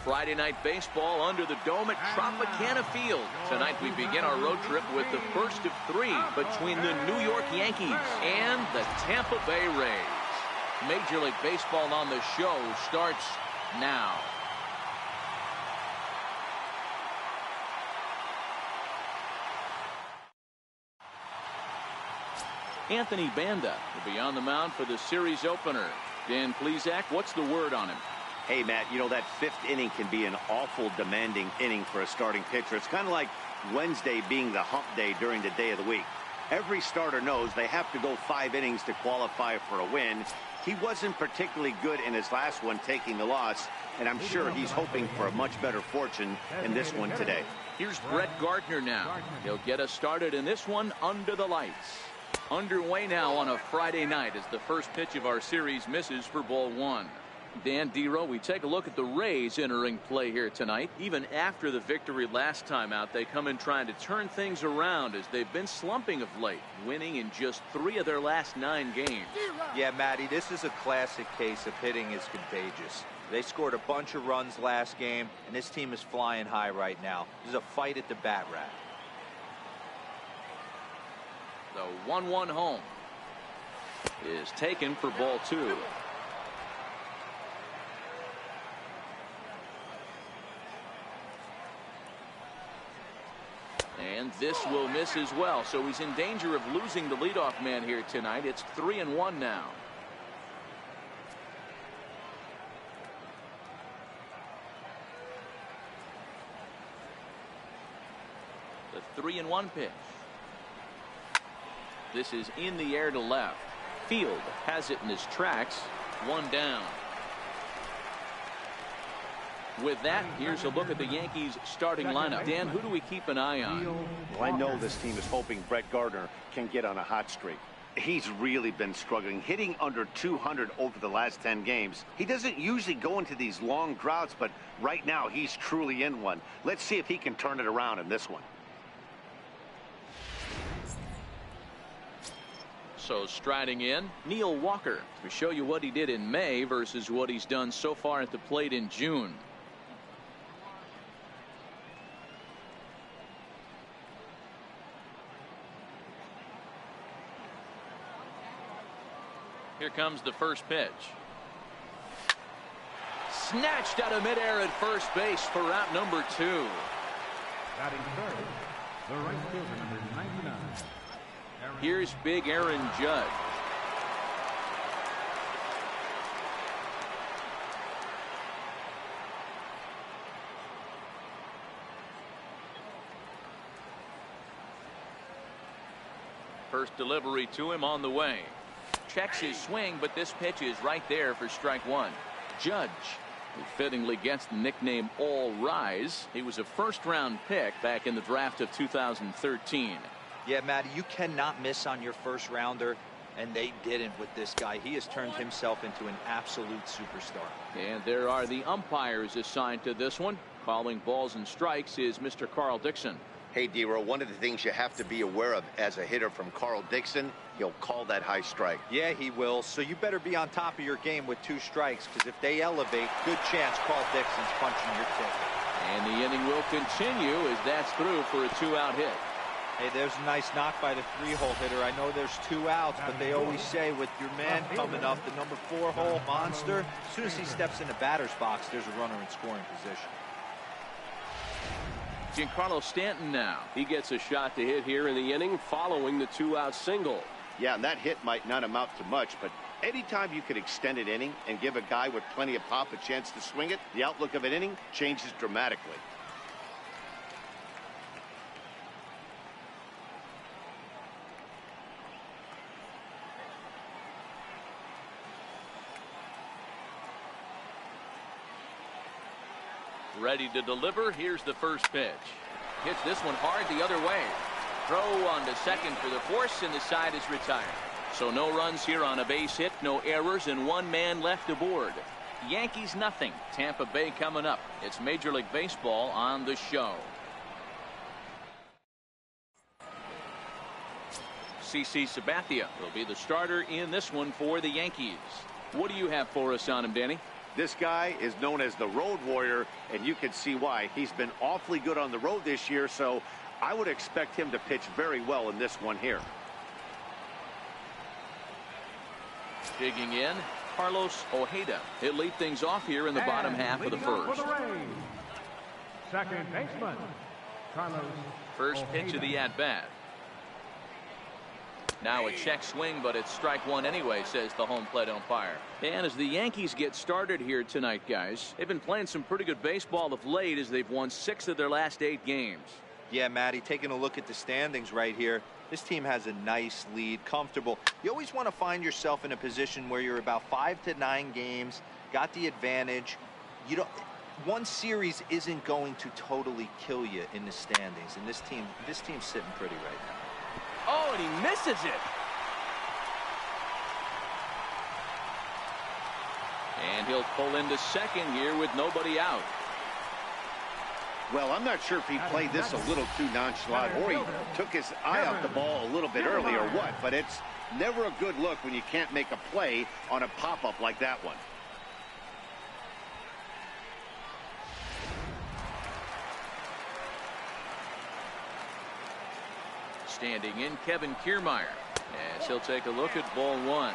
Friday night baseball under the dome at Tropicana Field. Tonight we begin our road trip with the first of three between the New York Yankees and the Tampa Bay Rays. Major League Baseball on the show starts now. Anthony Banda will be on the mound for the series opener. Dan Plesac, what's the word on him? Hey, Matt, you know, that fifth inning can be an awful demanding inning for a starting pitcher. It's kind of like Wednesday being the hump day during the day of the week. Every starter knows they have to go 5 innings to qualify for a win. He wasn't particularly good in his last one, taking the loss, and I'm sure he's hoping for a much better fortune in this one today. Here's Brett Gardner now. He'll get us started in this one under the lights. Underway now on a Friday night as the first pitch of our series misses for ball 1. Dan Dero, we take a look at the Rays entering play here tonight. Even after the victory last time out, they come in trying to turn things around as they've been slumping of late, winning in just 3 of their last 9 games. Yeah, Matty, this is a classic case of hitting is contagious. They scored a bunch of runs last game, and this team is flying high right now. This is a fight at the bat rack. The 1-1 home is taken for ball 2. And this will miss as well, so he's in danger of losing the leadoff man here tonight. It's 3-1 now. The 3-1 pitch. This is in the air to left. Field has it in his tracks. 1 down. With that, here's a look at the Yankees starting lineup. Dan, who do we keep an eye on? Well, I know this team is hoping Brett Gardner can get on a hot streak. He's really been struggling, hitting under 200 over the last 10 games. He doesn't usually go into these long droughts, but right now he's truly in one. Let's see if he can turn it around in this one. So striding in, Neil Walker to show you what he did in May versus what he's done so far at the plate in June. Here comes the first pitch. Snatched out of midair at first base for out number 2. Batting third, the right fielder, number 99. Here's big Aaron Judge. First delivery to him on the way. Checks his swing, but this pitch is right there for strike 1. Judge, who fittingly gets the nickname All Rise. He was a first-round pick back in the draft of 2013. Yeah, Matty, you cannot miss on your first rounder, and they didn't with this guy. He has turned himself into an absolute superstar. And there are the umpires assigned to this one. Calling balls and strikes is Mr. Carl Dixon. Hey, Dero, one of the things you have to be aware of as a hitter from Carl Dixon, he'll call that high strike. Yeah, he will. So you better be on top of your game with 2 strikes, because if they elevate, good chance Carl Dixon's punching your ticket. And the inning will continue as that's through for a 2-out hit. Hey, there's a nice knock by the 3-hole hitter. I know there's 2 outs, but they always say with your man coming up, the number 4-hole monster, as soon as he steps in the batter's box, there's a runner in scoring position. Giancarlo Stanton now. He gets a shot to hit here in the inning following the 2-out single. Yeah, and that hit might not amount to much, but anytime you could extend an inning and give a guy with plenty of pop a chance to swing it, the outlook of an inning changes dramatically. Ready to deliver. Here's the first pitch. Hits this one hard the other way. Throw on to second for the force, and the side is retired. So no runs here on a base hit, no errors, and 1 man left aboard. Yankees nothing. Tampa Bay coming up. It's Major League Baseball on the show. CC Sabathia will be the starter in this one for the Yankees. What do you have for us on him, Danny? This guy is known as the road warrior, and you can see why. He's been awfully good on the road this year, so I would expect him to pitch very well in this one here. Digging in, Carlos Ojeda. He'll lead things off here in the bottom half of the first. Second baseman, Carlos First pitch of the at-bat. Now a check swing, but it's strike one anyway, says the home plate umpire. And as the Yankees get started here tonight, guys, they've been playing some pretty good baseball of late as they've won 6 of their last 8 games. Yeah, Matty, taking a look at the standings right here, this team has a nice lead, comfortable. You always want to find yourself in a position where you're about 5 to 9 games, got the advantage. You don't. One series isn't going to totally kill you in the standings, and this team's sitting pretty right now. Oh, and he misses it. And he'll pull into second here with nobody out. Well, I'm not sure if he played this a little too nonchalant or he took his eye off the ball a little bit early or what, but it's never a good look when you can't make a play on a pop-up like that one. Standing in, Kevin Kiermaier, as he'll take a look at ball one.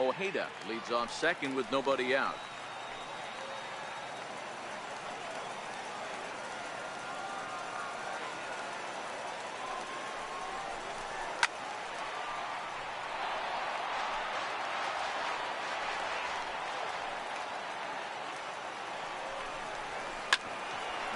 Ojeda leads off second with nobody out.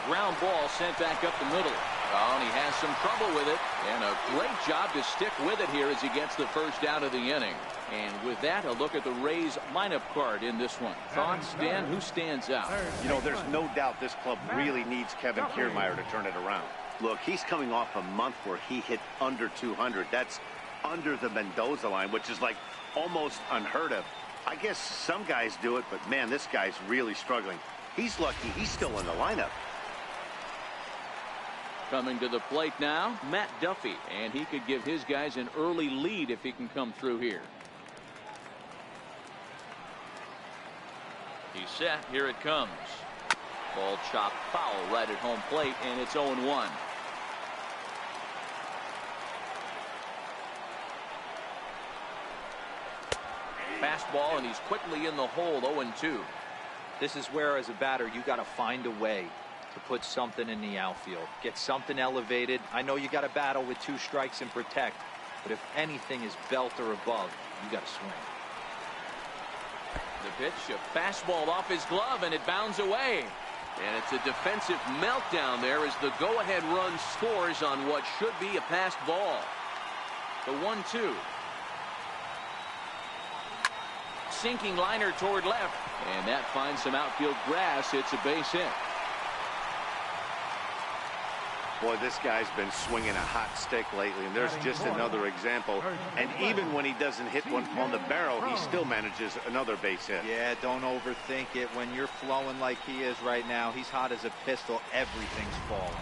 Ground ball sent back up the middle. Oh, and he has some trouble with it. And a great job to stick with it here as he gets the first out of the inning. And with that, a look at the Rays lineup card in this one. Thoughts, Dan? Who stands out? You know, there's no doubt this club really needs Kevin Kiermaier to turn it around. Look, he's coming off a month where he hit under 200. That's under the Mendoza line, which is like almost unheard of. I guess some guys do it, but man, this guy's really struggling. He's lucky he's still in the lineup. Coming to the plate now, Matt Duffy, and he could give his guys an early lead if he can come through here. He's set. Here it comes. Ball chopped foul right at home plate, and it's 0-1. Fastball, and he's quickly in the hole. 0-2. This is where, as a batter, you got to find a way to put something in the outfield, get something elevated. I know you got to battle with 2 strikes and protect, but if anything is belt or above, you got to swing. The pitch, a fastball off his glove, and it bounds away. And it's a defensive meltdown there as the go-ahead run scores on what should be a passed ball. The 1-2. Sinking liner toward left, and that finds some outfield grass. It's a base hit. Boy, this guy's been swinging a hot stick lately, and there's just another example. And even when he doesn't hit one on the barrel, he still manages another base hit. Yeah, don't overthink it. When you're flowing like he is right now, he's hot as a pistol. Everything's falling.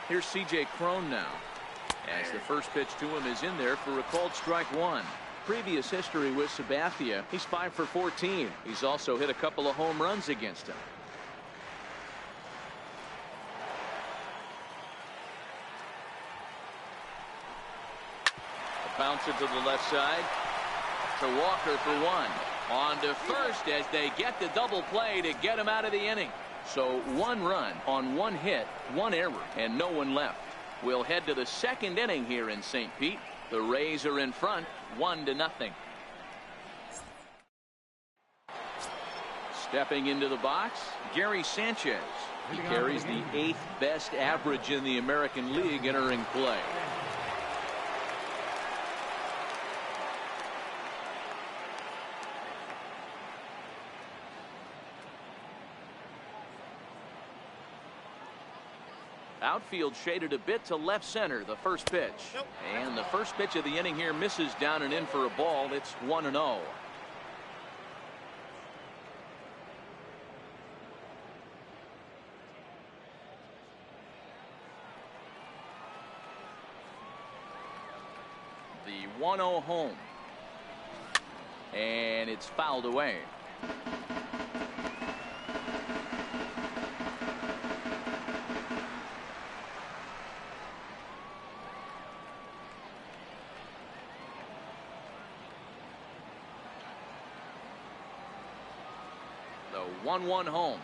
Here's C.J. Cron now, as the first pitch to him is in there for a called strike one. Previous history with Sabathia, he's 5 for 14. He's also hit a couple of home runs against him. Bouncer to the left side to Walker for one. On to first as they get the double play to get him out of the inning. So 1 run on 1 hit, 1 error, and no one left. We'll head to the second inning here in St. Pete. The Rays are in front, 1-0. Stepping into the box, Gary Sanchez. He carries the 8th best average in the American League entering play. Outfield shaded a bit to left center, the first pitch. And the first pitch of the inning here misses down and in for a ball. It's 1-0. 1-0 home. And it's fouled away. The 1-1 home.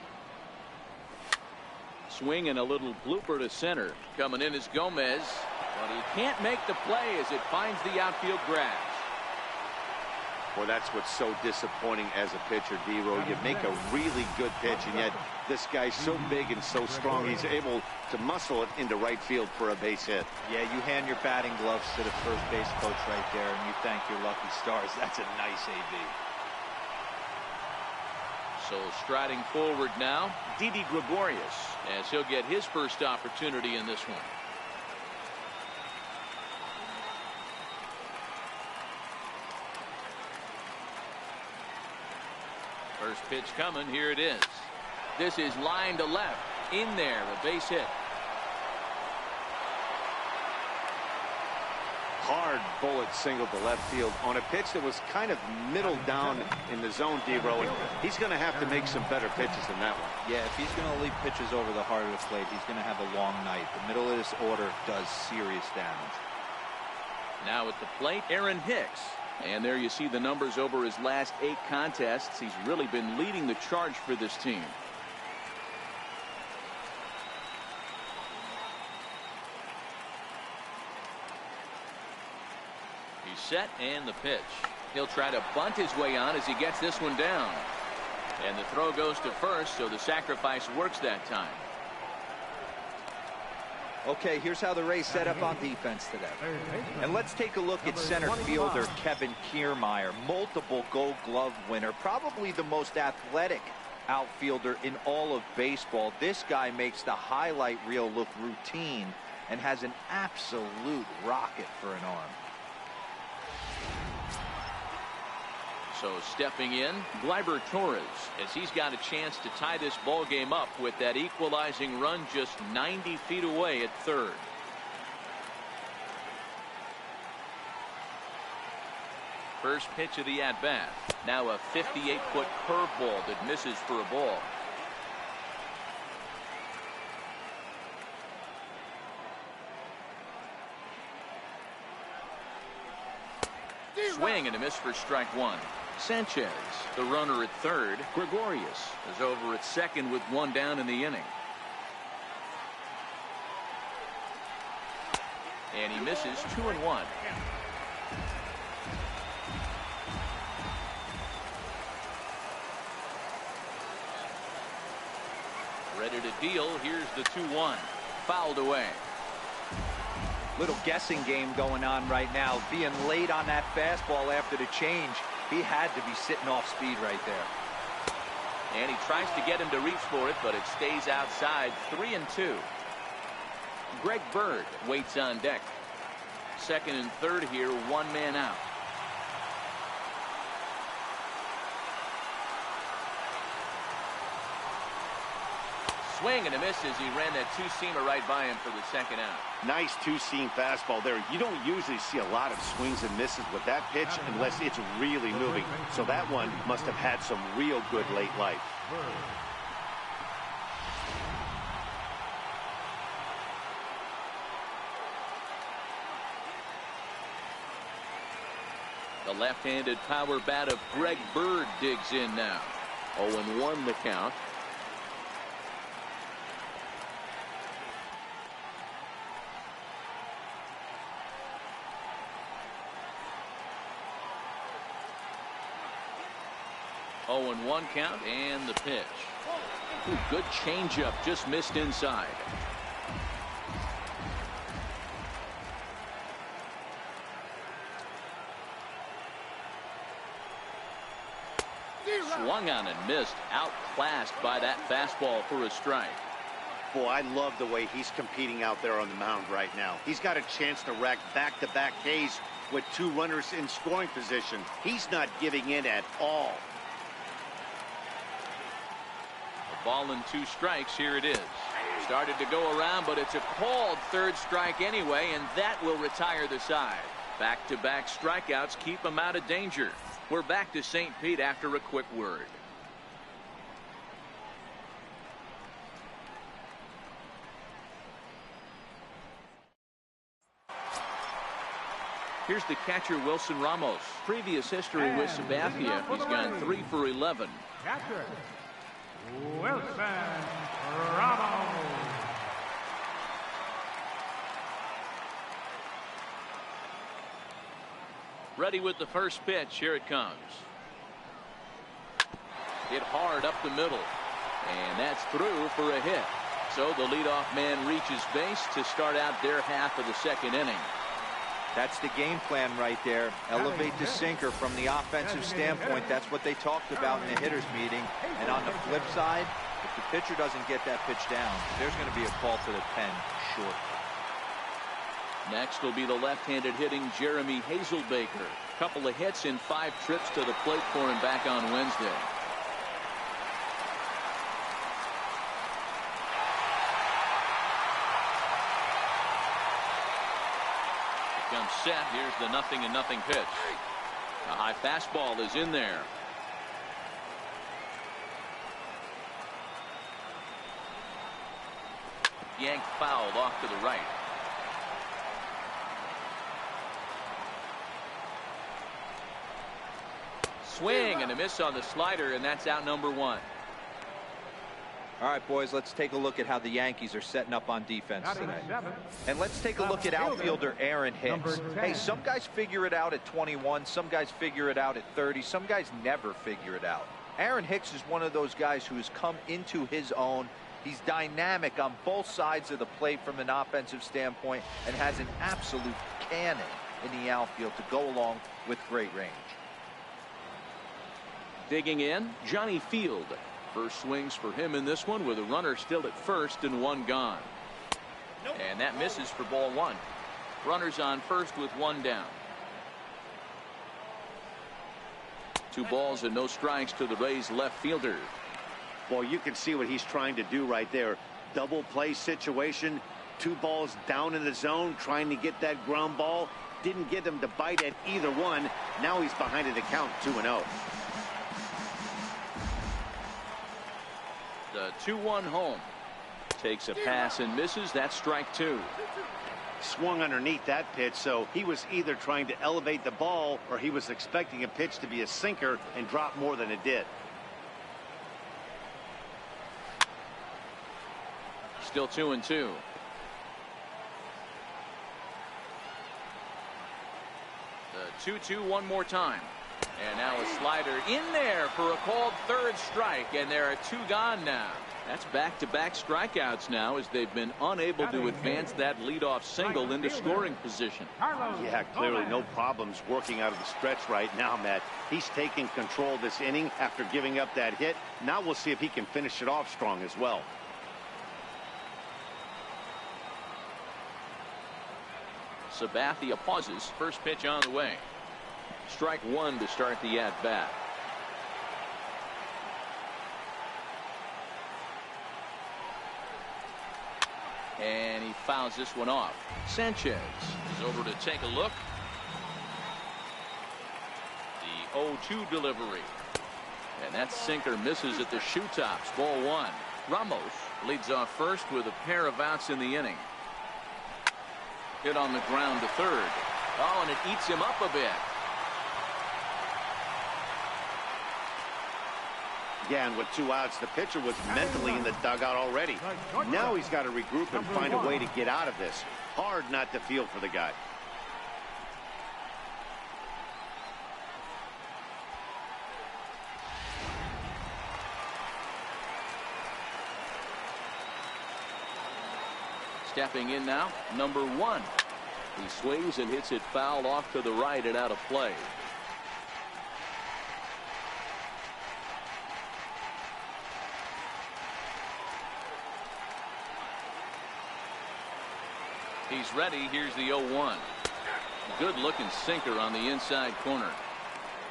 Swing and a little blooper to center. Coming in is Gomez, but he can't make the play as it finds the outfield grass. Well, that's what's so disappointing as a pitcher, D-Row. You make a really good pitch, and yet this guy's so big and so strong, he's able to muscle it into right field for a base hit. Yeah, you hand your batting gloves to the first base coach right there, and you thank your lucky stars. That's a nice AB. So striding forward now, Didi Gregorius, as he'll get his first opportunity in this one. First pitch coming. Here it is. This is line to left. In there, a base hit. Hard bullet single to left field on a pitch that was kind of middle down in the zone, D-Row, and he's going to have to make some better pitches than that one. Yeah, if he's going to leave pitches over the heart of the plate, he's going to have a long night. The middle of this order does serious damage. Now at the plate, Aaron Hicks. And there you see the numbers over his last 8 contests. He's really been leading the charge for this team. He's set, and the pitch. He'll try to bunt his way on as he gets this one down. And the throw goes to first, so the sacrifice works that time. Okay, here's how the Rays set up on defense today. And let's take a look at center fielder Kevin Kiermaier, multiple Gold Glove winner, probably the most athletic outfielder in all of baseball. This guy makes the highlight reel look routine and has an absolute rocket for an arm. So stepping in, Gleyber Torres, as he's got a chance to tie this ball game up with that equalizing run just 90 feet away at third. First pitch of the at-bat. Now a 58-foot curveball that misses for a ball. Swing and a miss for strike one. Sanchez, the runner at third. Gregorius is over at second with one down in the inning. And he misses 2-1. Ready to deal. Here's the 2-1. Fouled away. Little guessing game going on right now. Being late on that fastball after the change. He had to be sitting off speed right there. And he tries to get him to reach for it, but it stays outside. 3-2. Greg Bird waits on deck. Second and third here, one man out. Swing and a miss as he ran that two-seamer right by him for the second out. Nice two-seam fastball there. You don't usually see a lot of swings and misses with that pitch unless it's really moving. So that one must have had some real good late life. The left-handed power bat of Greg Bird digs in now. 0-1 the count. Oh, and 1 count, and the pitch. Ooh, good changeup, just missed inside. Swung on and missed, outclassed by that fastball for a strike. Boy, I love the way he's competing out there on the mound right now. He's got a chance to rack back-to-back Ks with 2 runners in scoring position. He's not giving in at all. A ball and 2 strikes. Here it is. Started to go around, but it's a called third strike anyway, and that will retire the side. Back-to-back strikeouts keep him out of danger. We're back to St. Pete after a quick word. Here's the catcher, Wilson Ramos. Previous history with Sabathia. He's gone 3 for 11. Catcher, Wilson Ramos. Ready with the first pitch. Here it comes. Hit hard up the middle. And that's through for a hit. So the leadoff man reaches base to start out their half of the second inning. That's the game plan right there. Elevate the sinker from the offensive standpoint. That's what they talked about in the hitters meeting. And on the flip side, if the pitcher doesn't get that pitch down, there's going to be a call to the pen short. Next will be the left-handed hitting Jeremy Hazelbaker. Couple of hits in 5 trips to the plate for him back on Wednesday. Comes set. Here's the 0-0 pitch. A high fastball is in there. Yanked fouled off to the right. Swing and a miss on the slider, and that's out number 1. All right, boys, let's take a look at how the Yankees are setting up on defense today. And let's take a look at outfielder Aaron Hicks. Hey, some guys figure it out at 21. Some guys figure it out at 30. Some guys never figure it out. Aaron Hicks is one of those guys who has come into his own. He's dynamic on both sides of the plate from an offensive standpoint and has an absolute cannon in the outfield to go along with great range. Digging in, Johnny Field. First swings for him in this one with a runner still at first and 1 gone. And that misses for ball 1. Runners on first with 1 down. 2 balls and no strikes to the Rays left fielder. Well, you can see what he's trying to do right there. Double play situation. 2 balls down in the zone, trying to get that ground ball. Didn't get him to bite at either one. Now he's behind in the count, 2-0. The 2-1 home. Takes a pass and misses. That's strike 2. Swung underneath that pitch, so he was either trying to elevate the ball or he was expecting a pitch to be a sinker and drop more than it did. Still 2-2. The 2-2 one more time. And now a slider in there for a called 3rd strike, and there are 2 gone now. That's back-to-back strikeouts now as they've been unable to advance that leadoff single into scoring position. Yeah, clearly no problems working out of the stretch right now, Matt. He's taking control this inning after giving up that hit. Now we'll see if he can finish it off strong as well. Sabathia pauses. First pitch on the way. Strike 1 to start the at-bat. And he fouls this one off. Sanchez is over to take a look. The 0-2 delivery. And that sinker misses at the shoe tops. Ball 1. Ramos leads off first with a pair of outs in the inning. Hit on the ground to third. Oh, and it eats him up a bit. Yeah, and with 2 outs, the pitcher was mentally in the dugout already. Now he's got to regroup and find a way to get out of this. Hard not to feel for the guy. Stepping in now, number 1. He swings and hits it foul off to the right and out of play. He's ready. Here's the 0-1. Good looking sinker on the inside corner.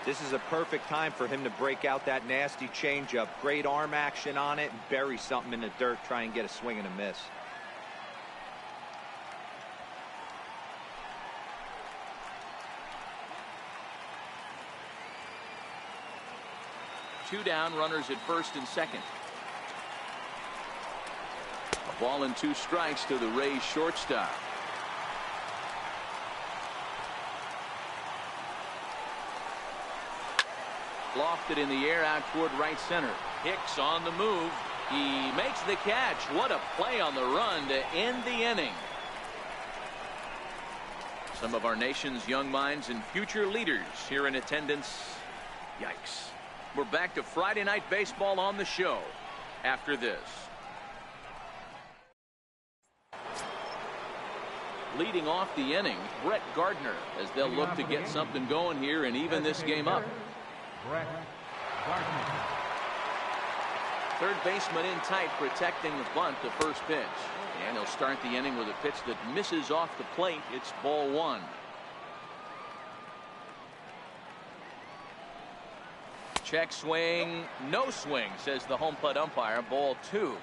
This is a perfect time for him to break out that nasty changeup. Great arm action on it and bury something in the dirt. Try and get a swing and a miss. 2 down, runners at first and second. A ball and 2 strikes to the Rays shortstop. Lofted in the air out toward right center. Hicks on the move. He makes the catch. What a play on the run to end the inning. Some of our nation's young minds and future leaders here in attendance. Yikes. We're back to Friday night baseball on the show after this. Leading off the inning, Brett Gardner, as they'll look to get something going here and even this game up. Brett Gardner. Third baseman in tight, protecting the bunt, the first pitch. And he'll start the inning with a pitch that misses off the plate. It's ball 1. Check swing, no swing, says the home plate umpire. Ball 2.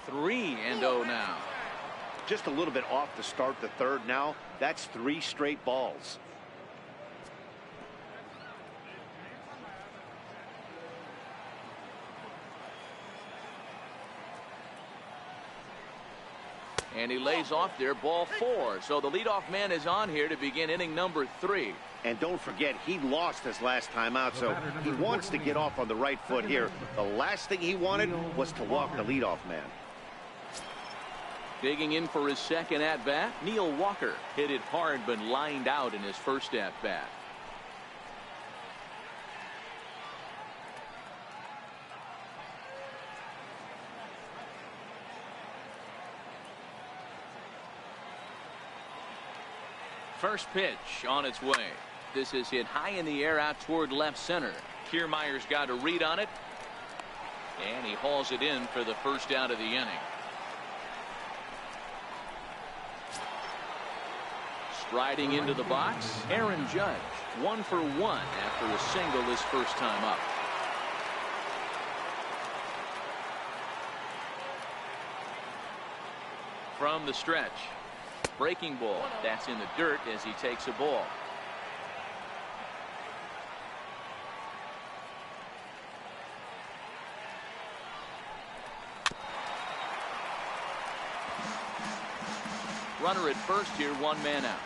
Three and 0 now. Just a little bit off to start the third now. That's 3 straight balls. And he lays off there, ball 4. So the leadoff man is on here to begin inning number 3. And don't forget, he lost his last time out, so he wants to get off on the right foot here. The last thing he wanted was to walk the leadoff man. Digging in for his second at-bat, Neil Walker hit it hard but lined out in his first at-bat. First pitch on its way. This is hit high in the air out toward left center. Kiermaier's got a read on it, and he hauls it in for the first out of the inning. Striding into the box, Aaron Judge, 1 for 1 after a single his first time up. From the stretch, breaking ball, that's in the dirt as he takes a ball. Runner at first here, 1 man out.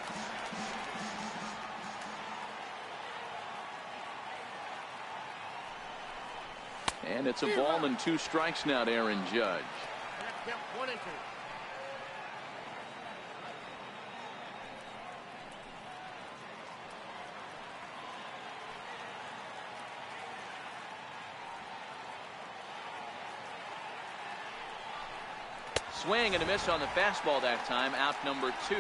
And it's a ball and 2 strikes now to Aaron Judge. 1 and 2. Swing and a miss on the fastball that time. Out number 2.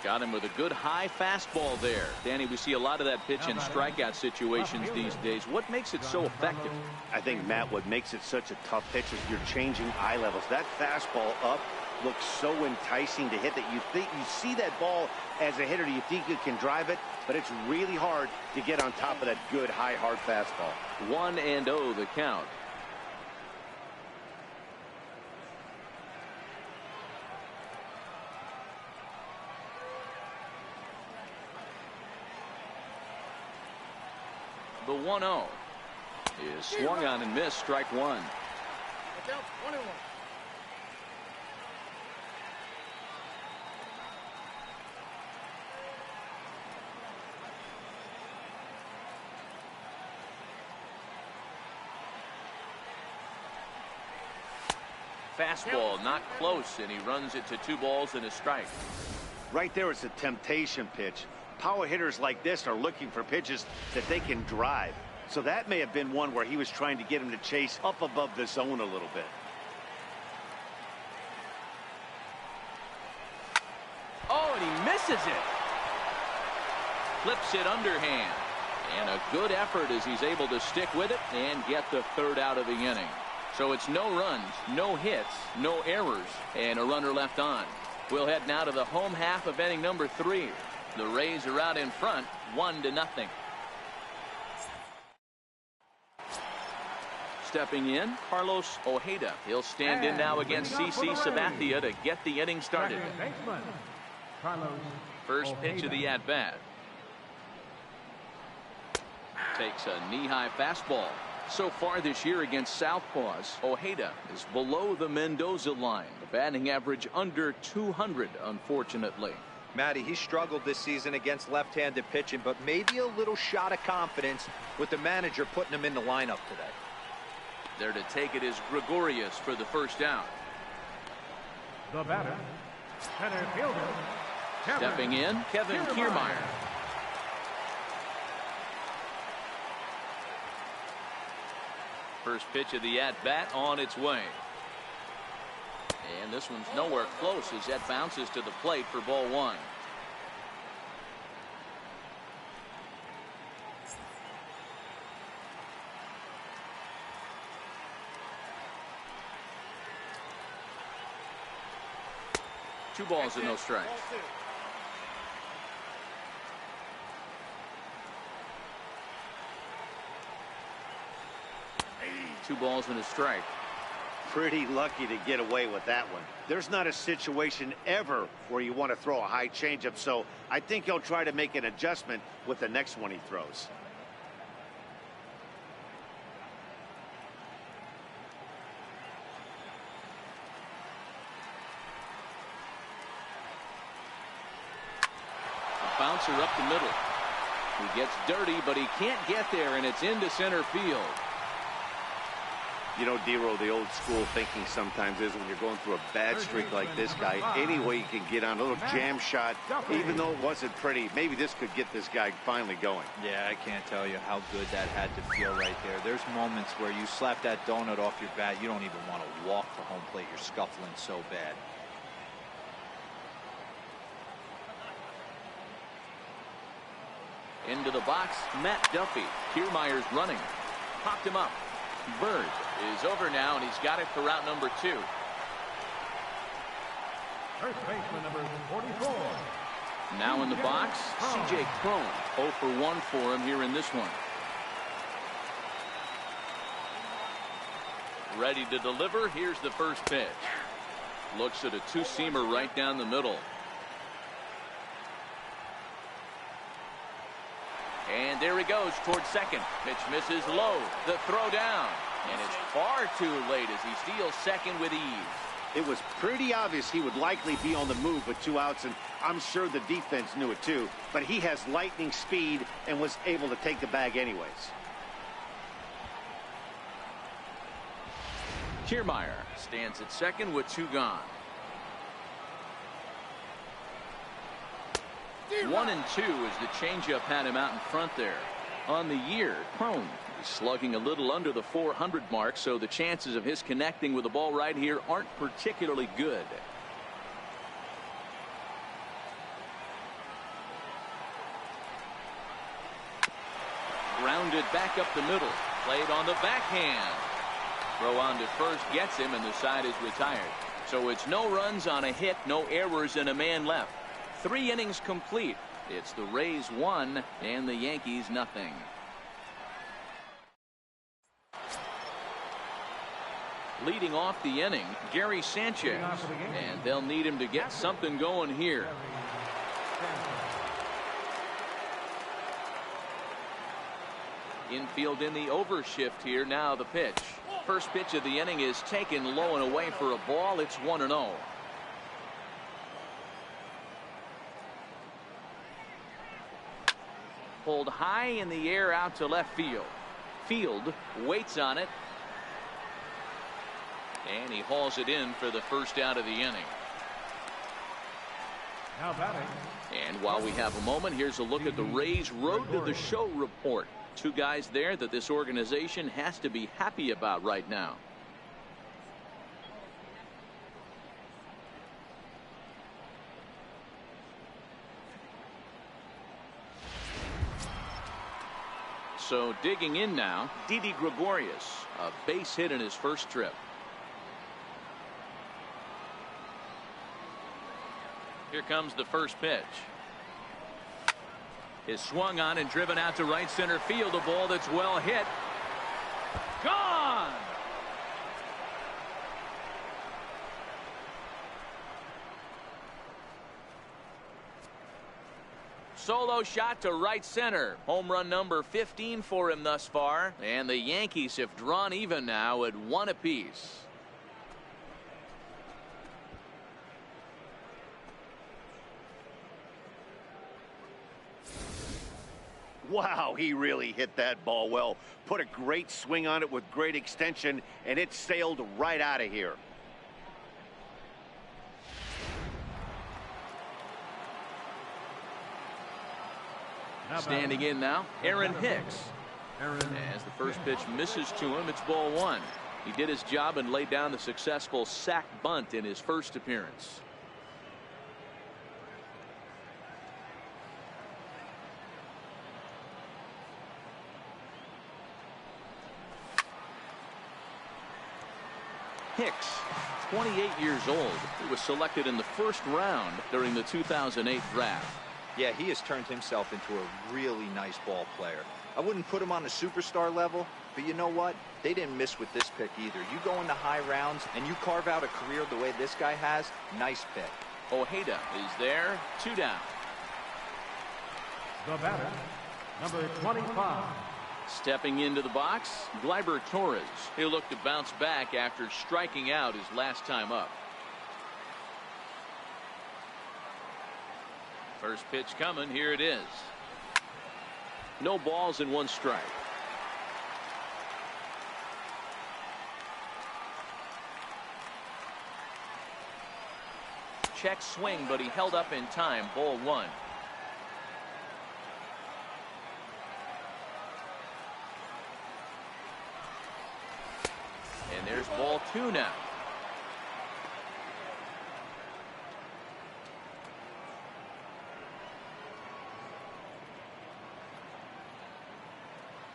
Got him with a good high fastball there. Danny, we see a lot of that pitch in strikeout situations these days. What makes it so effective? I think, Matt, what makes it such a tough pitch is you're changing eye levels. That fastball up looks so enticing to hit that you think you see that ball as a hitter. You think you can drive it, but it's really hard to get on top of that good high hard fastball. 1 and 0 the count. The 1-0 is swung on and missed. Strike 1. 1 and 1. Fastball not close, and he runs it to 2 balls and a strike. Right there, it's a temptation pitch. Power hitters like this are looking for pitches that they can drive. So that may have been one where he was trying to get him to chase up above the zone a little bit. Oh, and he misses it. Flips it underhand. And a good effort as he's able to stick with it and get the 3rd out of the inning. So it's no runs, no hits, no errors, and a runner left on. We'll head now to the home half of inning number 3. The Rays are out in front, 1-0. stepping in, Carlos Ojeda. He'll stand in now against CC Sabathia to get the inning started. First pitch of the at-bat. Takes a knee-high fastball. So far this year against southpaws, Ojeda is below the Mendoza line. The batting average under 200, unfortunately. Matty, he struggled this season against left-handed pitching, but maybe a little shot of confidence with the manager putting him in the lineup today. There to take it is Gregorius for the first out. The batter, center fielder, stepping in, Kevin Kiermaier. First pitch of the at-bat on its way. And this one's nowhere close as that bounces to the plate for ball one. Two balls and no strikes. Two balls and a strike. Pretty lucky to get away with that one. There's not a situation ever where you want to throw a high changeup, so I think he'll try to make an adjustment with the next one he throws. A bouncer up the middle. He gets dirty, but he can't get there, and it's into center field. You know, Dero, the old school thinking sometimes is when you're going through a bad streak like this guy, any way you can get on a little jam shot, even though it wasn't pretty, maybe this could get this guy finally going. Yeah, I can't tell you how good that had to feel right there. There's moments where you slap that donut off your bat, you don't even want to walk to home plate. You're scuffling so bad. Into the box, Matt Duffy. Kiermaier's running. Popped him up. Bird is over now, and he's got it for route number 2. First baseman number 44. Now in the box, C.J. Cron. 0 for 1 for him here in this one. Ready to deliver. Here's the first pitch. Looks at a two-seamer right down the middle. And there he goes towards second. Pitch misses low. The throw down. And it's far too late as he steals second with ease. It was pretty obvious he would likely be on the move with 2 outs, and I'm sure the defense knew it too. But he has lightning speed and was able to take the bag anyways. Kiermaier stands at second with 2 gone. 1 and 2 as the changeup had him out in front there. On the year, Cron is slugging a little under the 400 mark, so the chances of his connecting with the ball right here aren't particularly good. Grounded back up the middle. Played on the backhand. Throw on to first gets him, and the side is retired. So it's no runs on a hit, no errors, and a man left. 3 innings complete. It's the Rays 1 and the Yankees nothing. Leading off the inning, Gary Sanchez, and they'll need him to get something going here. Infield in the overshift here. Now the pitch. First pitch of the inning is taken low and away for a ball. It's 1-0. Pulled high in the air out to left field. Field waits on it. And he hauls it in for the first out of the inning. Now batting. And while we have a moment, here's a look at the Rays Road to the Show report. 2 guys there that this organization has to be happy about right now. So digging in now, Didi Gregorius, a base hit in his first trip. Here comes the first pitch. Is swung on and driven out to right center field. A ball that's well hit. Gone! solo shot to right center. Home run number 15 for him thus far. And the Yankees have drawn even now at 1 apiece. Wow, he really hit that ball well. Put a great swing on it with great extension, and it sailed right out of here. Standing in now, Aaron Hicks. As the first pitch misses to him, it's ball 1. He did his job and laid down the successful sac bunt in his first appearance. Hicks, 28 years old. He was selected in the first round during the 2008 draft. Yeah, he has turned himself into a really nice ball player. I wouldn't put him on a superstar level, but you know what? They didn't miss with this pick either. You go into high rounds and you carve out a career the way this guy has, nice pick. Ojeda is there, 2 down. The batter, number 25. Stepping into the box, Gleyber Torres. He'll look to bounce back after striking out his last time up. First pitch coming, here it is. No balls and 1 strike. Check swing, but he held up in time, ball 1. And there's ball 2 now.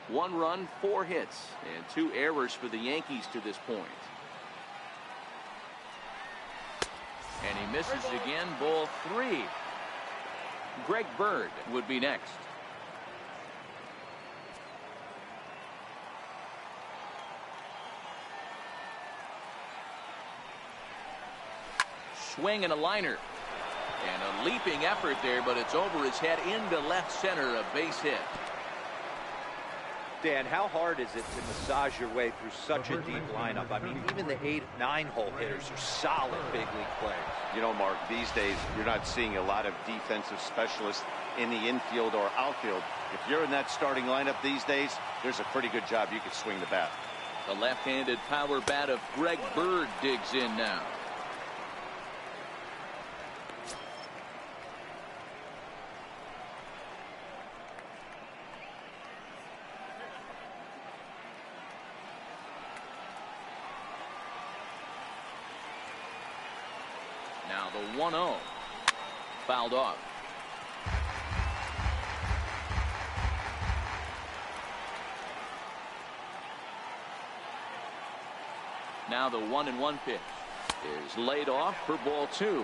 One run, 4 hits, and 2 errors for the Yankees to this point. And he misses again, ball 3. Greg Bird would be next. Swing and a liner. And a leaping effort there, but it's over his head into left center, a base hit. Dan, how hard is it to massage your way through such a deep lineup? I mean, even the 8, 9-hole hitters are solid big league players. You know, Mark, these days you're not seeing a lot of defensive specialists in the infield or outfield. If you're in that starting lineup these days, there's a pretty good job you could swing the bat. The left-handed power bat of Greg Bird digs in now. Now the 1-0. Fouled off. Now the 1-1 pitch is laid off for ball 2.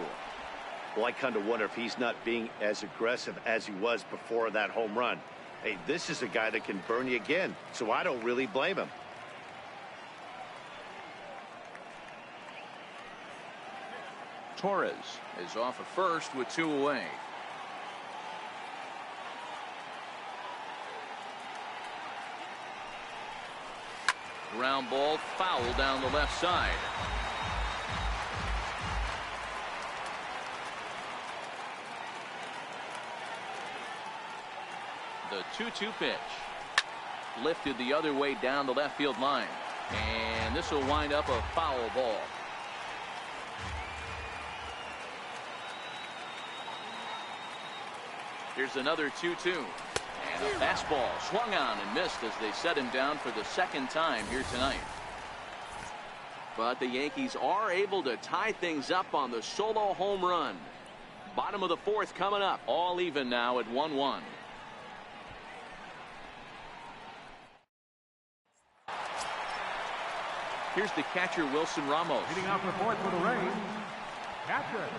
Well, I kind of wonder if he's not being as aggressive as he was before that home run. Hey, this is a guy that can burn you again, so I don't really blame him. Torres is off at first with 2 away. Ground ball foul down the left side. The 2-2 pitch lifted the other way down the left field line, and this will wind up a foul ball. Here's another 2-2. And a fastball swung on and missed as they set him down for the 2nd time here tonight. But the Yankees are able to tie things up on the solo home run. Bottom of the 4th coming up. All even now at 1-1. Here's the catcher, Wilson Ramos. Leading off the 4th for the Rays, catcher,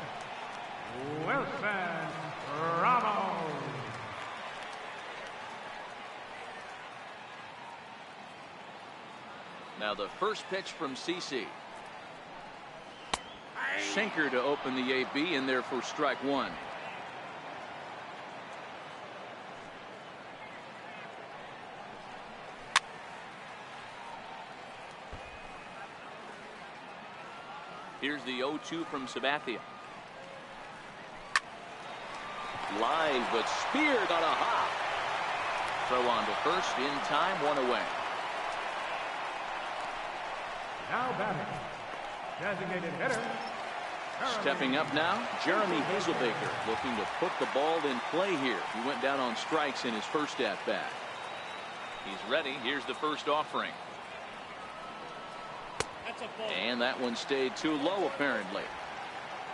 Wilson Ramos. Now the first pitch from CC. Sinker to open the AB, and there for strike 1. Here's the 0-2 from Sabathia. Line, but speared on a hop. Throw on to first in time, 1 away. Now batting, designated hitter. Stepping up now, Jeremy Hazelbaker looking to put the ball in play here. He went down on strikes in his first at-bat. He's ready. Here's the first offering. That's a ball. And that one stayed too low, apparently.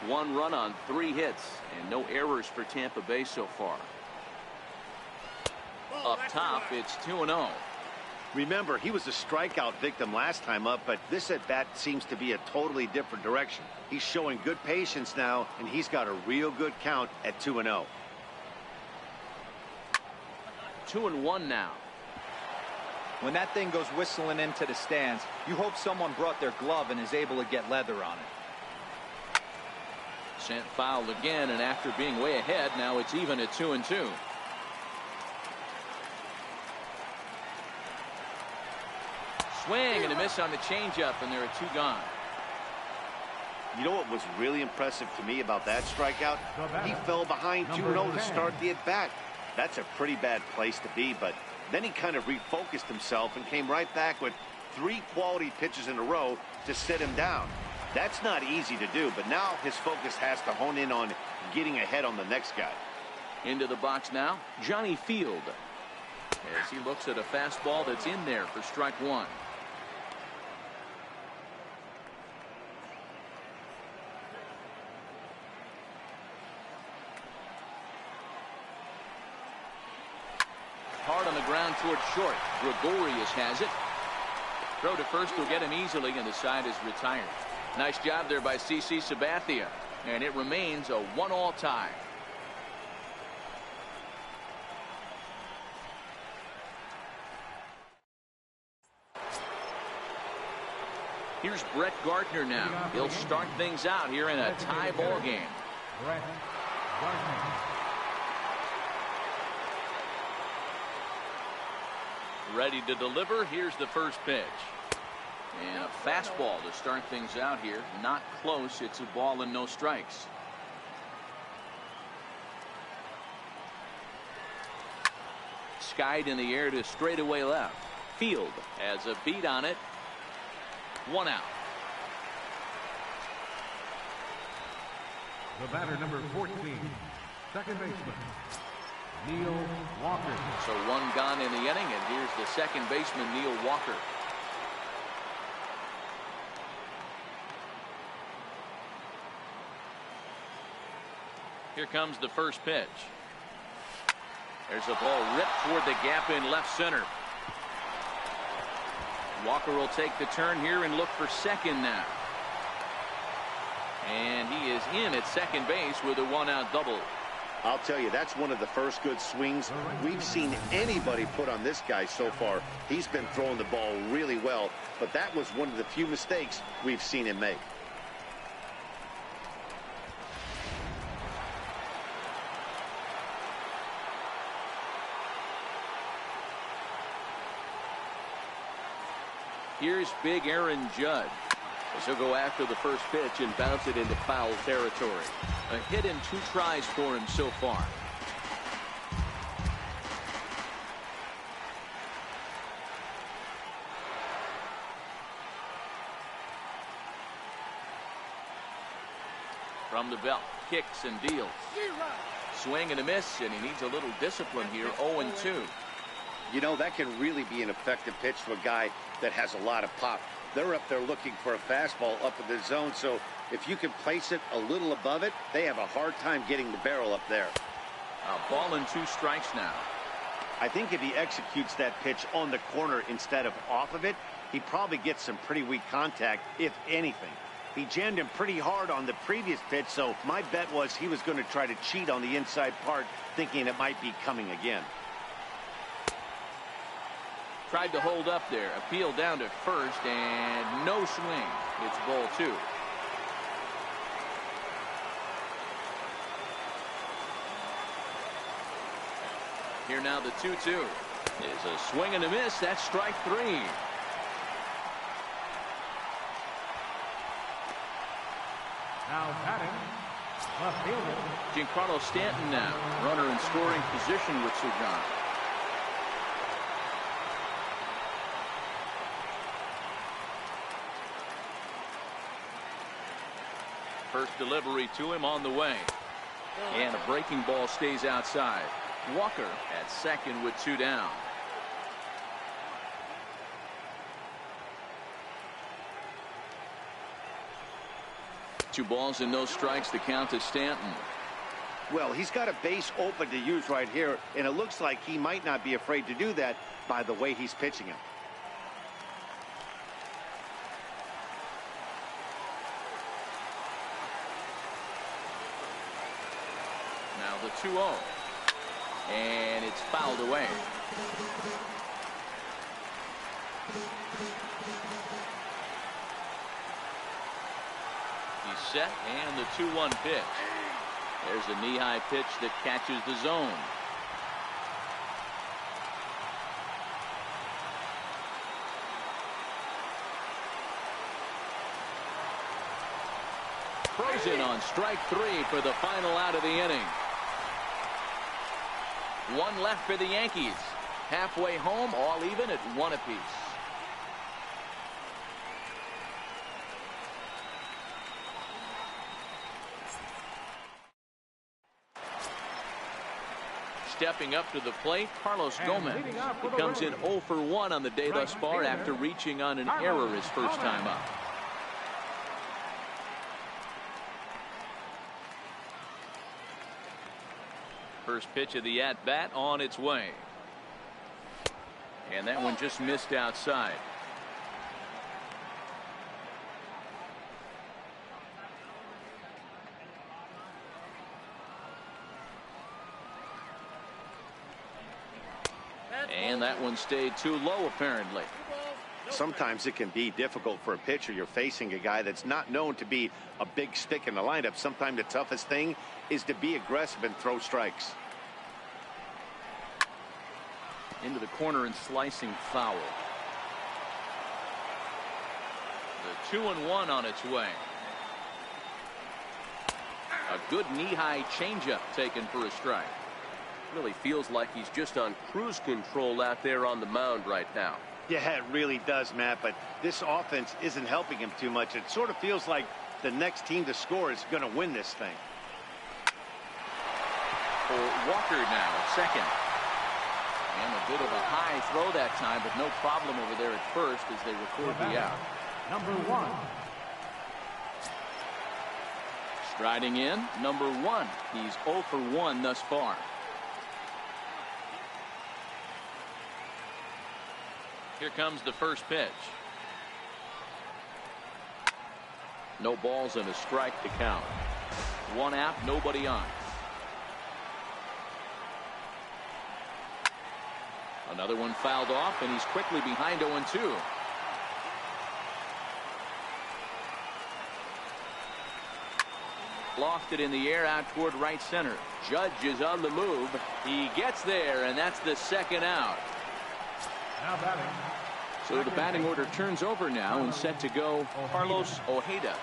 1 run on 3 hits, and no errors for Tampa Bay so far. Up top, it's 2-0. Remember, he was a strikeout victim last time up, but this at-bat seems to be a totally different direction. He's showing good patience now, and he's got a real good count at 2-0. 2-1 now. When that thing goes whistling into the stands, you hope someone brought their glove and is able to get leather on it. Sent foul again, and after being way ahead, now it's even at 2-2. Swing and a miss on the changeup, and there are 2 gone. You know what was really impressive to me about that strikeout? He fell behind 2-0 to start the at-bat. That's a pretty bad place to be, but then he kind of refocused himself and came right back with 3 quality pitches in a row to sit him down. That's not easy to do, but now his focus has to hone in on getting ahead on the next guy. Into the box now, Johnny Field, as he looks at a fastball that's in there for strike 1. Hard on the ground toward short. Gregorius has it. Throw to first will get him easily, and the side is retired. Nice job there by CC Sabathia, and it remains a 1-all tie. Here's Brett Gardner now. He'll start things out here in a tie ball game. Brett Gardner. Ready to deliver. Here's the first pitch. And a fastball to start things out here. Not close. It's a ball and no strikes. Skied in the air to straightaway left. Field has a beat on it. 1 out. The batter, number 14, second baseman, Neil Walker. So 1 gone in the inning, and here's the second baseman, Neil Walker. Here comes the first pitch. There's a ball ripped toward the gap in left center. Walker will take the turn here and look for second now. And he is in at second base with a 1-out double. I'll tell you, that's one of the first good swings we've seen anybody put on this guy so far. He's been throwing the ball really well, but that was one of the few mistakes we've seen him make. Here's big Aaron Judge, as he'll go after the first pitch and bounce it into foul territory. A hit in 2 tries for him so far. From the belt, kicks and deals. Swing and a miss, and he needs a little discipline here. 0-2. You know, that can really be an effective pitch to a guy that has a lot of pop. They're up there looking for a fastball up in the zone, so if you can place it a little above it, they have a hard time getting the barrel up there. A ball and 2 strikes now. I think if he executes that pitch on the corner instead of off of it, he probably gets some pretty weak contact, if anything. He jammed him pretty hard on the previous pitch, so my bet was he was going to try to cheat on the inside part, thinking it might be coming again. Tried to hold up there. Appeal down to first, and no swing. It's ball 2. Here now the 2-2. Is a swing and a miss. That's strike 3. Now batting, left fielder. Giancarlo Stanton now, runner in scoring position with Sugan. First delivery to him on the way. And a breaking ball stays outside. Walker at second with 2 down. Two balls and no strikes. The count to Stanton. Well, he's got a base open to use right here, and it looks like he might not be afraid to do that by the way he's pitching him. Now the 2-0. And it's fouled away. He's set, and the 2-1 pitch. There's a knee-high pitch that catches the zone. Throws in on strike 3 for the final out of the inning. One left for the Yankees. Halfway home, all even at 1 apiece. Stepping up to the plate, Carlos Gomez. He comes in 0 for 1 on the day thus far after reaching on an error his first time up. First pitch of the at-bat on its way. And that one just missed outside. And that one stayed too low, apparently. Sometimes it can be difficult for a pitcher. You're facing a guy that's not known to be a big stick in the lineup. Sometimes the toughest thing is to be aggressive and throw strikes. Into the corner and slicing foul. The 2-1 on its way. A good knee-high changeup taken for a strike. Really feels like he's just on cruise control out there on the mound right now. Yeah, it really does, Matt, but this offense isn't helping him too much. It sort of feels like the next team to score is going to win this thing. For Walker now at second. And a bit of a high throw that time, but no problem over there at first as they record the out. Number 1. Striding in, number 1. He's 0 for 1 thus far. Here comes the first pitch. No balls and a strike to count. 1 out, nobody on. Another one fouled off, and he's quickly behind 0-2. Lofted in the air out toward right center. Judge is on the move. He gets there, and that's the second out. Now batting. So the batting order turns over now and set to go Carlos Ojeda.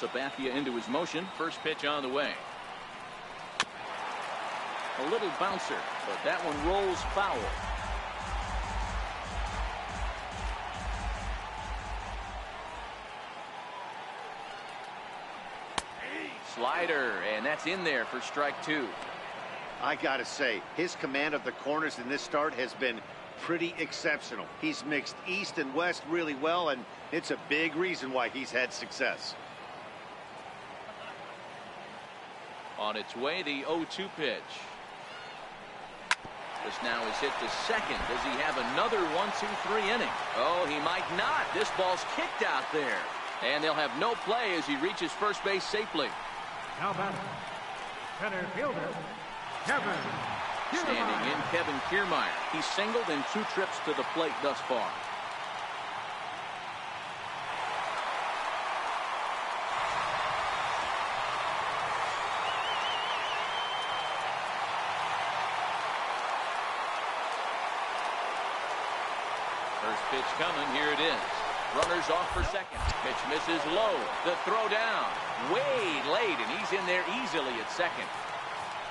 Sabathia into his motion. First pitch on the way. A little bouncer, but that one rolls foul. Slider, and that's in there for strike 2. I gotta say, his command of the corners in this start has been pretty exceptional. He's mixed east and west really well, and it's a big reason why he's had success. On its way, the 0-2 pitch. This now is hit to second. Does he have another 1-2-3 inning? Oh, he might not. This ball's kicked out there. And they'll have no play as he reaches first base safely. Now batting. Center fielder, Kevin Kiermaier. Standing in, Kevin Kiermaier. He's singled in 2 trips to the plate thus far. First pitch coming. Here it is. Runners off for second. Pitch misses low. The throw down. Way late, and he's in there easily at second.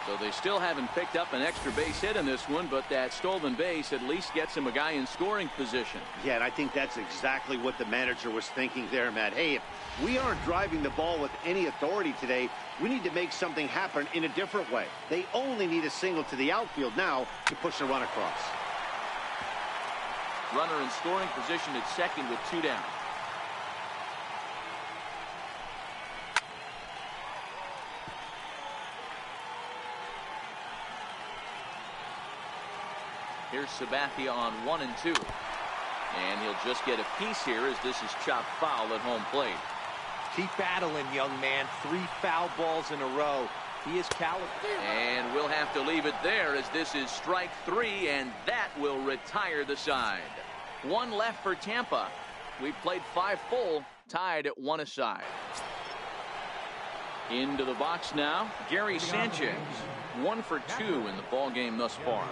So they still haven't picked up an extra base hit in this one, but that stolen base at least gets him a guy in scoring position. Yeah, and I think that's exactly what the manager was thinking there, Matt. Hey, if we aren't driving the ball with any authority today, we need to make something happen in a different way. They only need a single to the outfield now to push the run across. Runner in scoring position at second with 2 down. Here's Sabathia on 1 and 2. And he'll just get a piece here as this is chopped foul at home plate. Keep battling, young man. 3 foul balls in a row. He is caliber. And we'll have to leave it there as this is strike 3, and that will retire the side. 1 left for Tampa. We've played 5 full, tied at 1 aside. Into the box now, Gary Sanchez. 1 for 2 in the ball game thus far.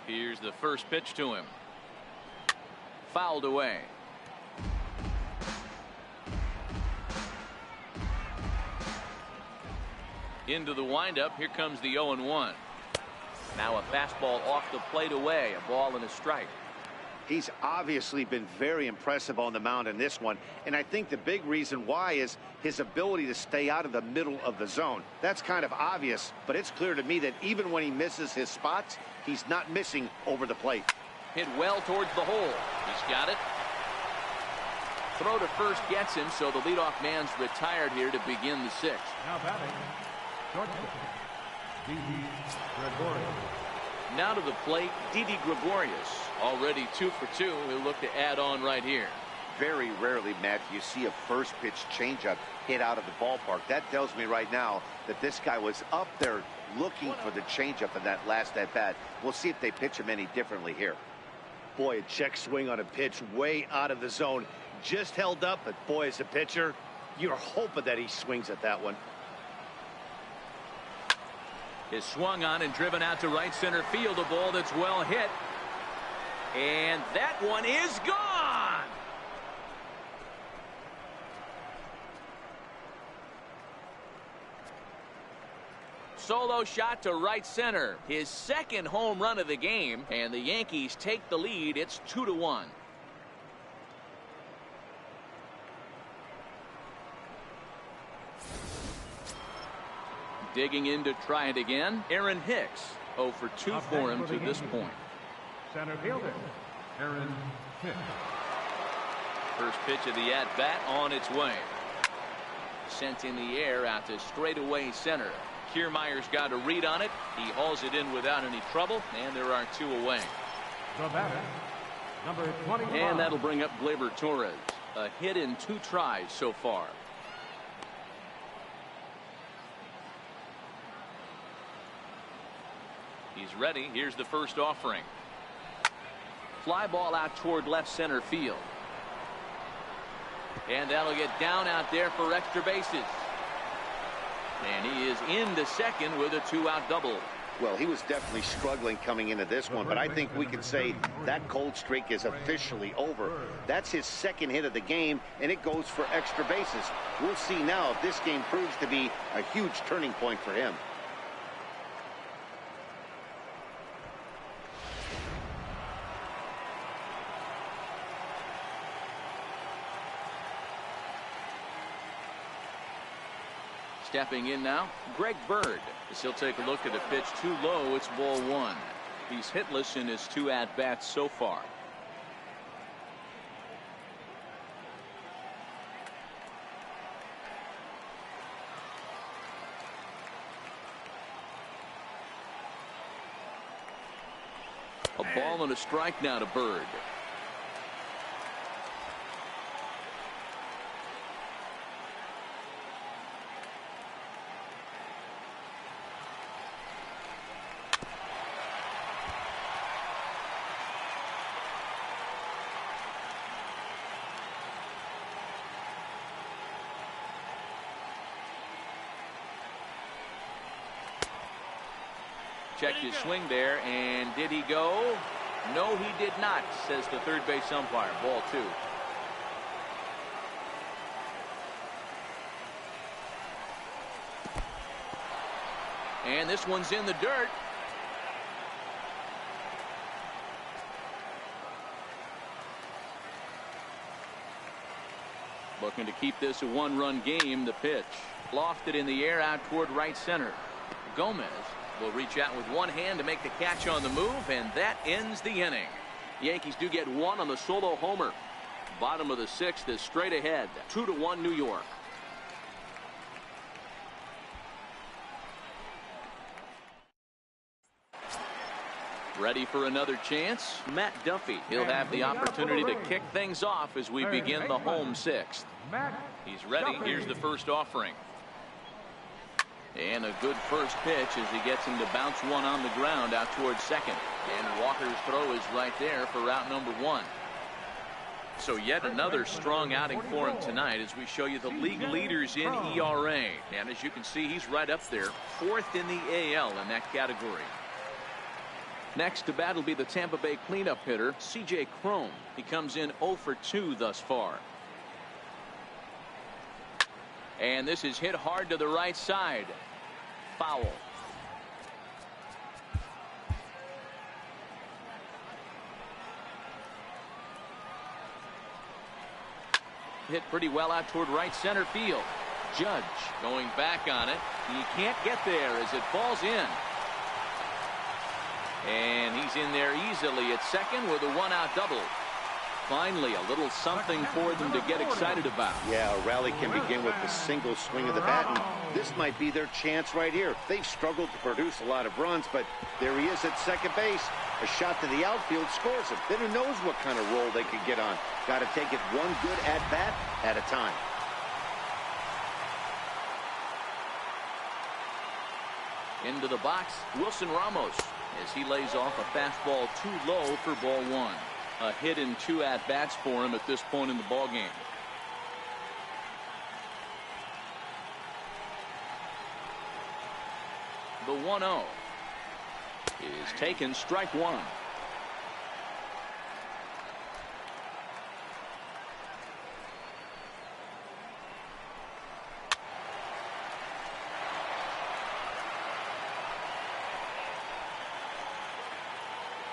Here's the first pitch to him. Fouled away. Into the windup. Here comes the 0-1. Now a fastball off the plate away. A ball and a strike. He's obviously been very impressive on the mound in this one, and I think the big reason why is his ability to stay out of the middle of the zone. That's kind of obvious, but it's clear to me that even when he misses his spots, he's not missing over the plate. Hit well towards the hole. He's got it. Throw to first gets him, so the leadoff man's retired here to begin the 6th. Now batting, shortstop, Didi Gregorius. Now to the plate, Didi Gregorius. Already 2 for 2. He'll look to add on right here. Very rarely, Matt, do you see a first pitch changeup hit out of the ballpark. That tells me right now that this guy was up there looking for the changeup in that last at bat. We'll see if they pitch him any differently here. Boy, a check swing on a pitch way out of the zone. Just held up, but boy, as a pitcher, you're hoping that he swings at that one. Is swung on and driven out to right center field. A ball that's well hit. And that one is gone. Solo shot to right center. His second home run of the game. And the Yankees take the lead. It's 2-1. Digging in to try it again. Aaron Hicks. 0 for 2 for him to this point. Center fielder, Aaron Hicks. First pitch of the at-bat on its way. Sent in the air out to straightaway center. Kiermaier's got a read on it. He hauls it in without any trouble, and there are 2 away. The batter, number 25. And that'll bring up Gleyber Torres. A hit in 2 tries so far. He's ready. Here's the first offering. Fly ball out toward left center field. And that'll get down out there for extra bases. And he is into second with a 2-out double. Well, he was definitely struggling coming into this one, but I think we can say that cold streak is officially over. That's his second hit of the game, and it goes for extra bases. We'll see now if this game proves to be a huge turning point for him. Stepping in now, Greg Bird. As he'll take a look at a pitch too low, it's ball 1. He's hitless in his 2 at-bats so far. A ball and a strike now to Bird. checked his swing there, and did he go? No, he did not, says the third base umpire. Ball 2. And this one's in the dirt. Looking to keep this a one-run game. The pitch lofted in the air out toward right center. Gomez will reach out with one hand to make the catch on the move, and that ends the inning. Yankees do get one on the solo homer. Bottom of the 6th is straight ahead. 2-1 New York. Ready for another chance? Matt Duffy. He'll have the opportunity to kick things off as we begin the home 6th. He's ready. Here's the first offering. And a good first pitch as he gets him to bounce one on the ground out towards second. And Walker's throw is right there for route number 1. So yet another strong outing for him tonight as we show you the league leaders in ERA. And as you can see, he's right up there, 4th in the AL in that category. Next to bat will be the Tampa Bay cleanup hitter, C.J. Cron. He comes in 0 for 2 thus far. And this is hit hard to the right side. Foul. Hit pretty well out toward right center field. Judge going back on it. He can't get there as it falls in. And he's in there easily at second with a 1-out double. Finally, a little something for them to get excited about. Yeah, a rally can begin with the single swing of the bat, and this might be their chance right here. They've struggled to produce a lot of runs, but there he is at second base. A shot to the outfield scores him. Then who knows what kind of roll they could get on. Got to take it one good at-bat at a time. Into the box, Wilson Ramos, as he lays off a fastball too low for ball 1. A hit in 2 at-bats for him at this point in the ballgame. The 1-0 is taken, strike 1.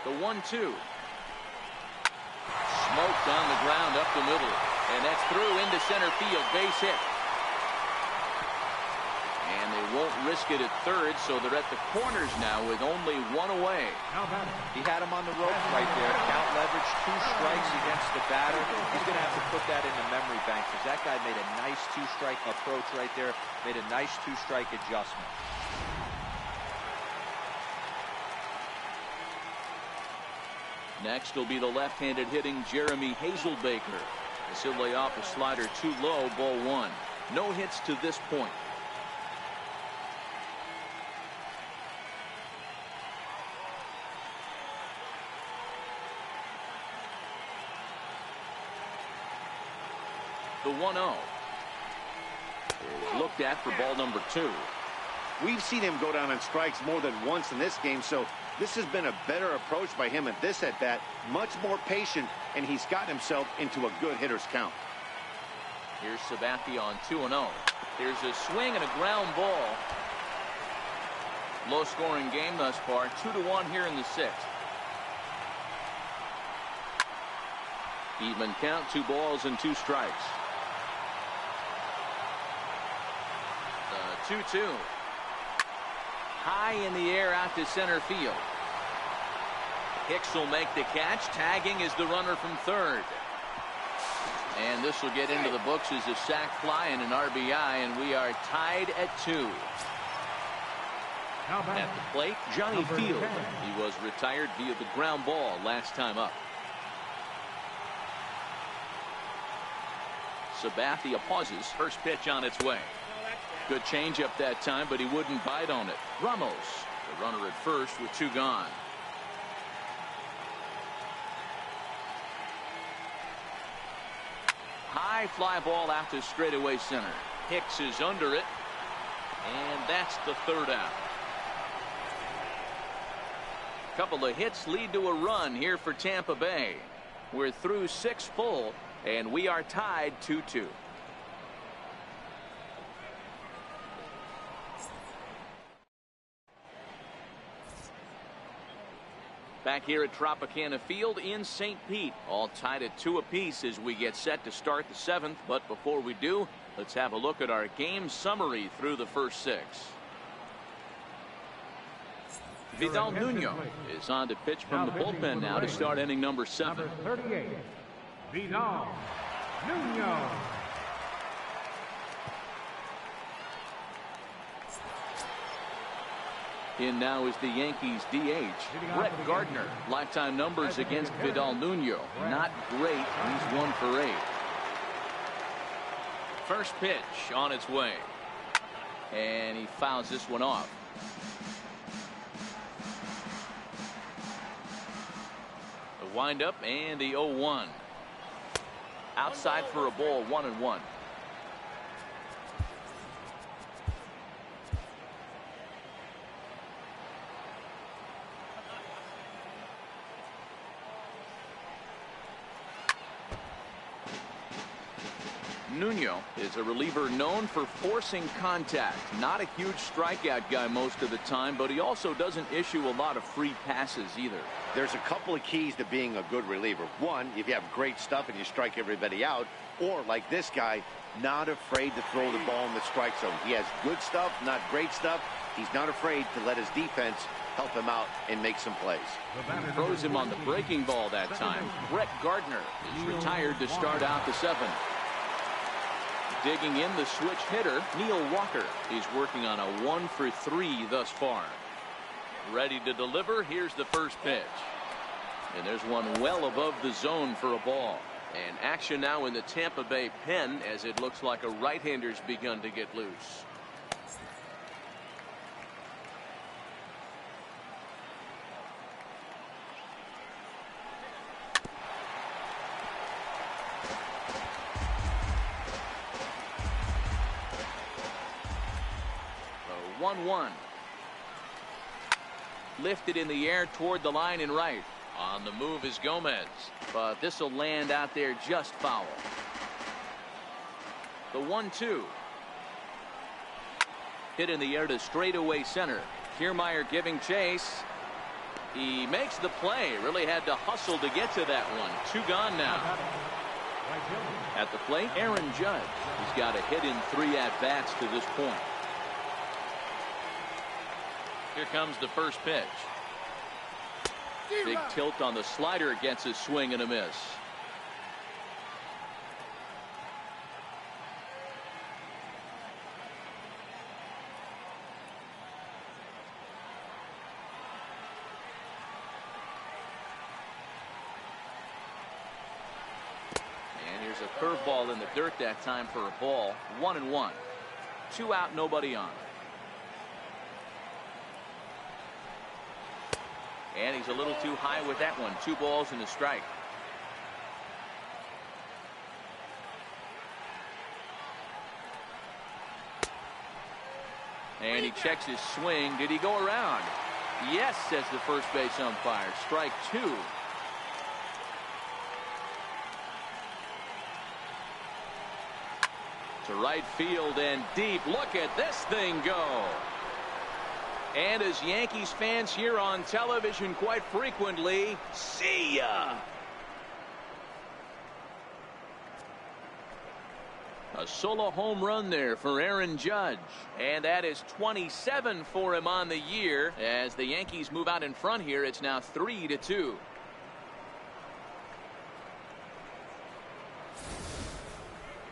The 1-2. Smoked on the ground up the middle, and that's through into center field. Base hit. And they won't risk it at third, so they're at the corners now with only 1 away. He had him on the ropes right there. Count leverage, 2 strikes against the batter. He's going to have to put that in the memory bank because that guy made a nice 2-strike approach right there. Made a nice 2-strike adjustment. Next will be the left-handed hitting Jeremy Hazelbaker. As he'll lay off a slider too low, ball 1. No hits to this point. The 1-0 is looked at for ball number 2. We've seen him go down on strikes more than once in this game, so this has been a better approach by him at this at-bat. Much more patient, and he's gotten himself into a good hitter's count. Here's Sabathia on 2-0. There's a swing and a ground ball. Low-scoring game thus far, 2-1 here in the 6th. Even count, 2 balls and 2 strikes. The 2-2. High in the air out to center field. Hicks will make the catch. Tagging is the runner from third. And this will get into the books as a sac fly and an RBI, and we are tied at 2. At the plate, Johnny Field. He was retired via the ground ball last time up. Sabathia pauses. First pitch on its way. Good changeup that time, but he wouldn't bite on it. Ramos, the runner at first with 2 gone. High fly ball out to straightaway center. Hicks is under it, and that's the 3rd out. couple of hits lead to a run here for Tampa Bay. We're through 6 full, and we are tied 2-2. Back here at Tropicana Field in St. Pete, all tied at 2 apiece as we get set to start the 7th. But before we do, let's have a look at our game summary through the first 6. Vidal Nuno is on to pitch from the bullpen now to start inning number 7. Number 38, Vidal Nuno. In now is the Yankees DH, Brett Gardner. Lifetime numbers against Vidal Nuno. Not great. He's 1 for 8. First pitch on its way. And he fouls this one off. The windup and the 0-1. Outside for a ball, 1-1. Nuno is a reliever known for forcing contact. Not a huge strikeout guy most of the time, but he also doesn't issue a lot of free passes either. There's a couple of keys to being a good reliever. One, if you have great stuff and you strike everybody out, or like this guy, not afraid to throw the ball in the strike zone. He has good stuff, not great stuff. He's not afraid to let his defense help him out and make some plays. Throws him on the breaking ball that time. Brett Gardner is retired to start out the 7th. Digging in the switch hitter, Neil Walker. He's working on a 1 for 3 thus far. Ready to deliver. Here's the first pitch. And there's one well above the zone for a ball. And action now in the Tampa Bay pen as it looks like a right-hander's begun to get loose. The 1-1. Lifted in the air toward the line and right. On the move is Gomez, but this will land out there just foul. The 1-2. Hit in the air to straightaway center. Kiermaier giving chase. He makes the play. Really had to hustle to get to that one. 2 gone now. At the plate, Aaron Judge. He's got a hit in 3 at-bats to this point. Here comes the first pitch. Big tilt on the slider against his swing and a miss. And here's a curveball in the dirt that time for a ball. 1-1. 2 out, nobody on. And he's a little too high with that one. 2 balls and a strike. And he checks his swing. Did he go around? Yes, says the first base umpire. Strike 2. To right field and deep. Look at this thing go. And as Yankees fans hear on television quite frequently, see ya. A solo home run there for Aaron Judge. And that is 27 for him on the year. As the Yankees move out in front here, it's now 3-2.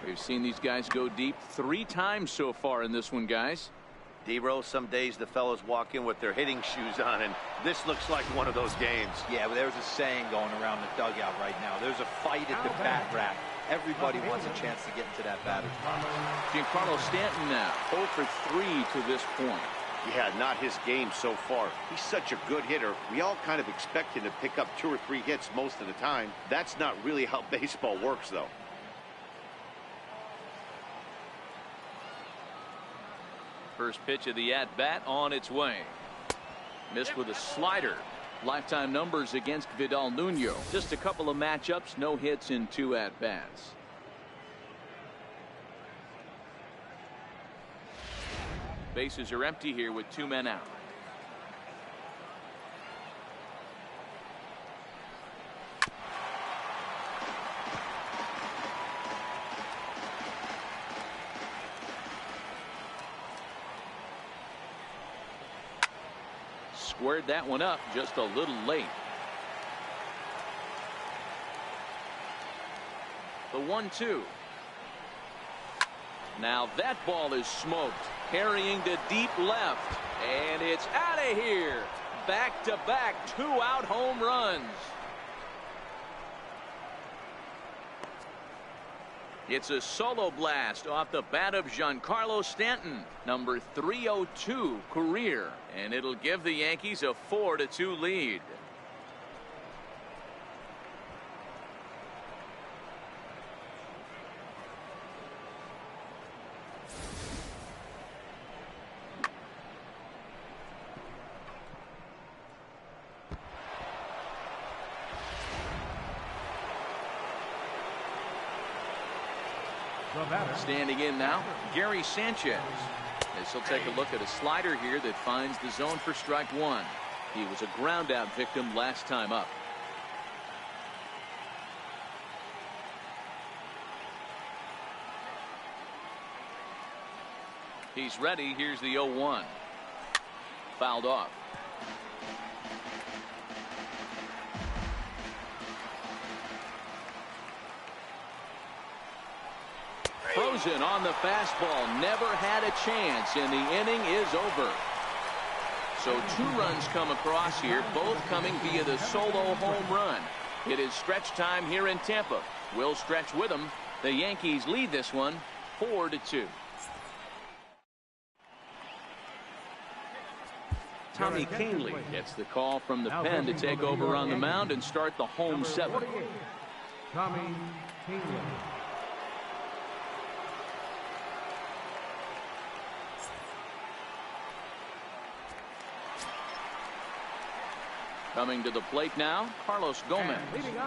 We've seen these guys go deep 3 times so far in this one, guys. D-Rose, some days the fellas walk in with their hitting shoes on, and this looks like one of those games. Yeah, but there's a saying going around the dugout right now. There's a fight at the bat rack. Everybody wants a chance to get into that batter's box. Giancarlo Stanton now 0 for 3 to this point. Yeah, not his game so far. He's such a good hitter. We all kind of expect him to pick up 2 or 3 hits most of the time. That's not really how baseball works, though. First pitch of the at-bat on its way. Missed with a slider. Lifetime numbers against Vidal Nuno. Just a couple of matchups, no hits in 2 at-bats. Bases are empty here with 2 men out. Squared that one up just a little late. The 1-2. Now that ball is smoked, carrying to deep left, and it's out of here. Back-to-back 2-out home runs. It's a solo blast off the bat of Giancarlo Stanton, number 302 career, and it'll give the Yankees a 4-2 lead. Standing in now, Gary Sanchez. As he'll take a look at a slider here that finds the zone for strike 1. He was a ground out victim last time up. He's ready. Here's the 0-1. Fouled off. Frozen on the fastball, never had a chance, and the inning is over. So 2 runs come across here, both coming via the solo home run. It is stretch time here in Tampa. We'll stretch with them. The Yankees lead this one 4-2. Tommy Kahnle gets the call from the pen to take over on the mound and start the home 7. Tommy Kahnle. Coming to the plate now, Carlos Gomez.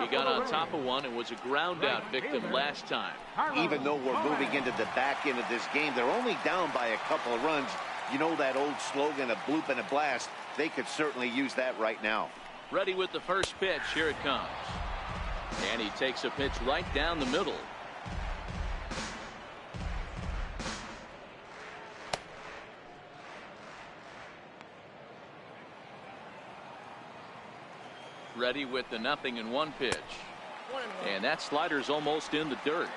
He got on top of one and was a ground out victim last time. Even though we're moving into the back end of this game, they're only down by a couple of runs. You know that old slogan, a bloop and a blast. They could certainly use that right now. Ready with the first pitch. Here it comes. And he takes a pitch right down the middle. Ready with the 0-1 pitch. And that slider's almost in the dirt.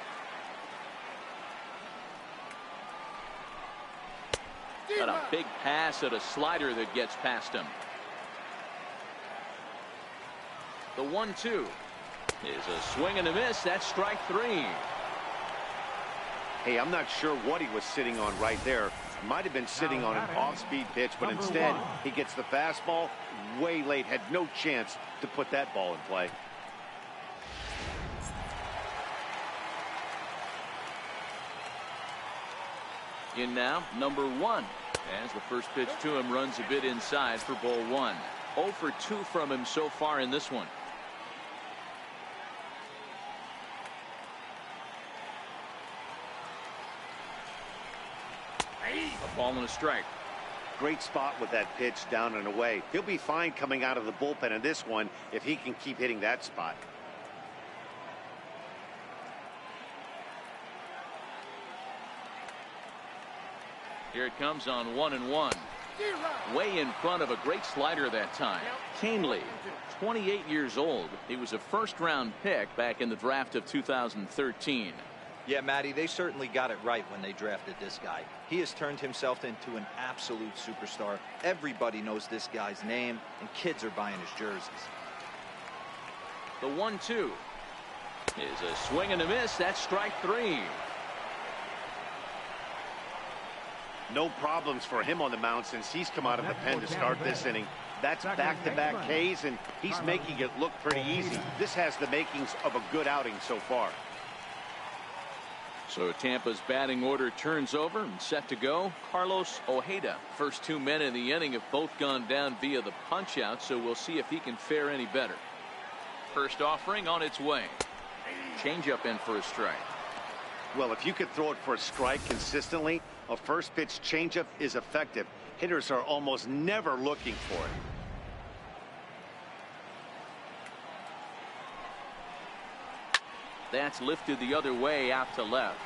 Got a big pass at a slider that gets past him. The 1-2 is a swing and a miss. That's strike 3. Hey, I'm not sure what he was sitting on right there. Might have been sitting on an off-speed pitch, but instead he gets the fastball way late. Had no chance to put that ball in play. In now, number 1. As the first pitch to him runs a bit inside for ball 1. 0 for 2 from him so far in this one. A ball and a strike. Great spot with that pitch down and away. He'll be fine coming out of the bullpen in this one if he can keep hitting that spot. Here it comes on 1-1. Way in front of a great slider that time. Kahnle, 28 years old. He was a first-round pick back in the draft of 2013. Yeah, Matty, they certainly got it right when they drafted this guy. He has turned himself into an absolute superstar. Everybody knows this guy's name, and kids are buying his jerseys. The 1-2 is a swing and a miss. That's strike 3. No problems for him on the mound since he's come out of the pen to start this inning. That's back-to-back Ks, and he's making it look pretty easy. This has the makings of a good outing so far. So Tampa's batting order turns over and set to go. Carlos Ojeda. First 2 men in the inning have both gone down via the punch out, so we'll see if he can fare any better. First offering on its way. Changeup in for a strike. Well, if you could throw it for a strike consistently, a first pitch changeup is effective. Hitters are almost never looking for it. That's lifted the other way out to left.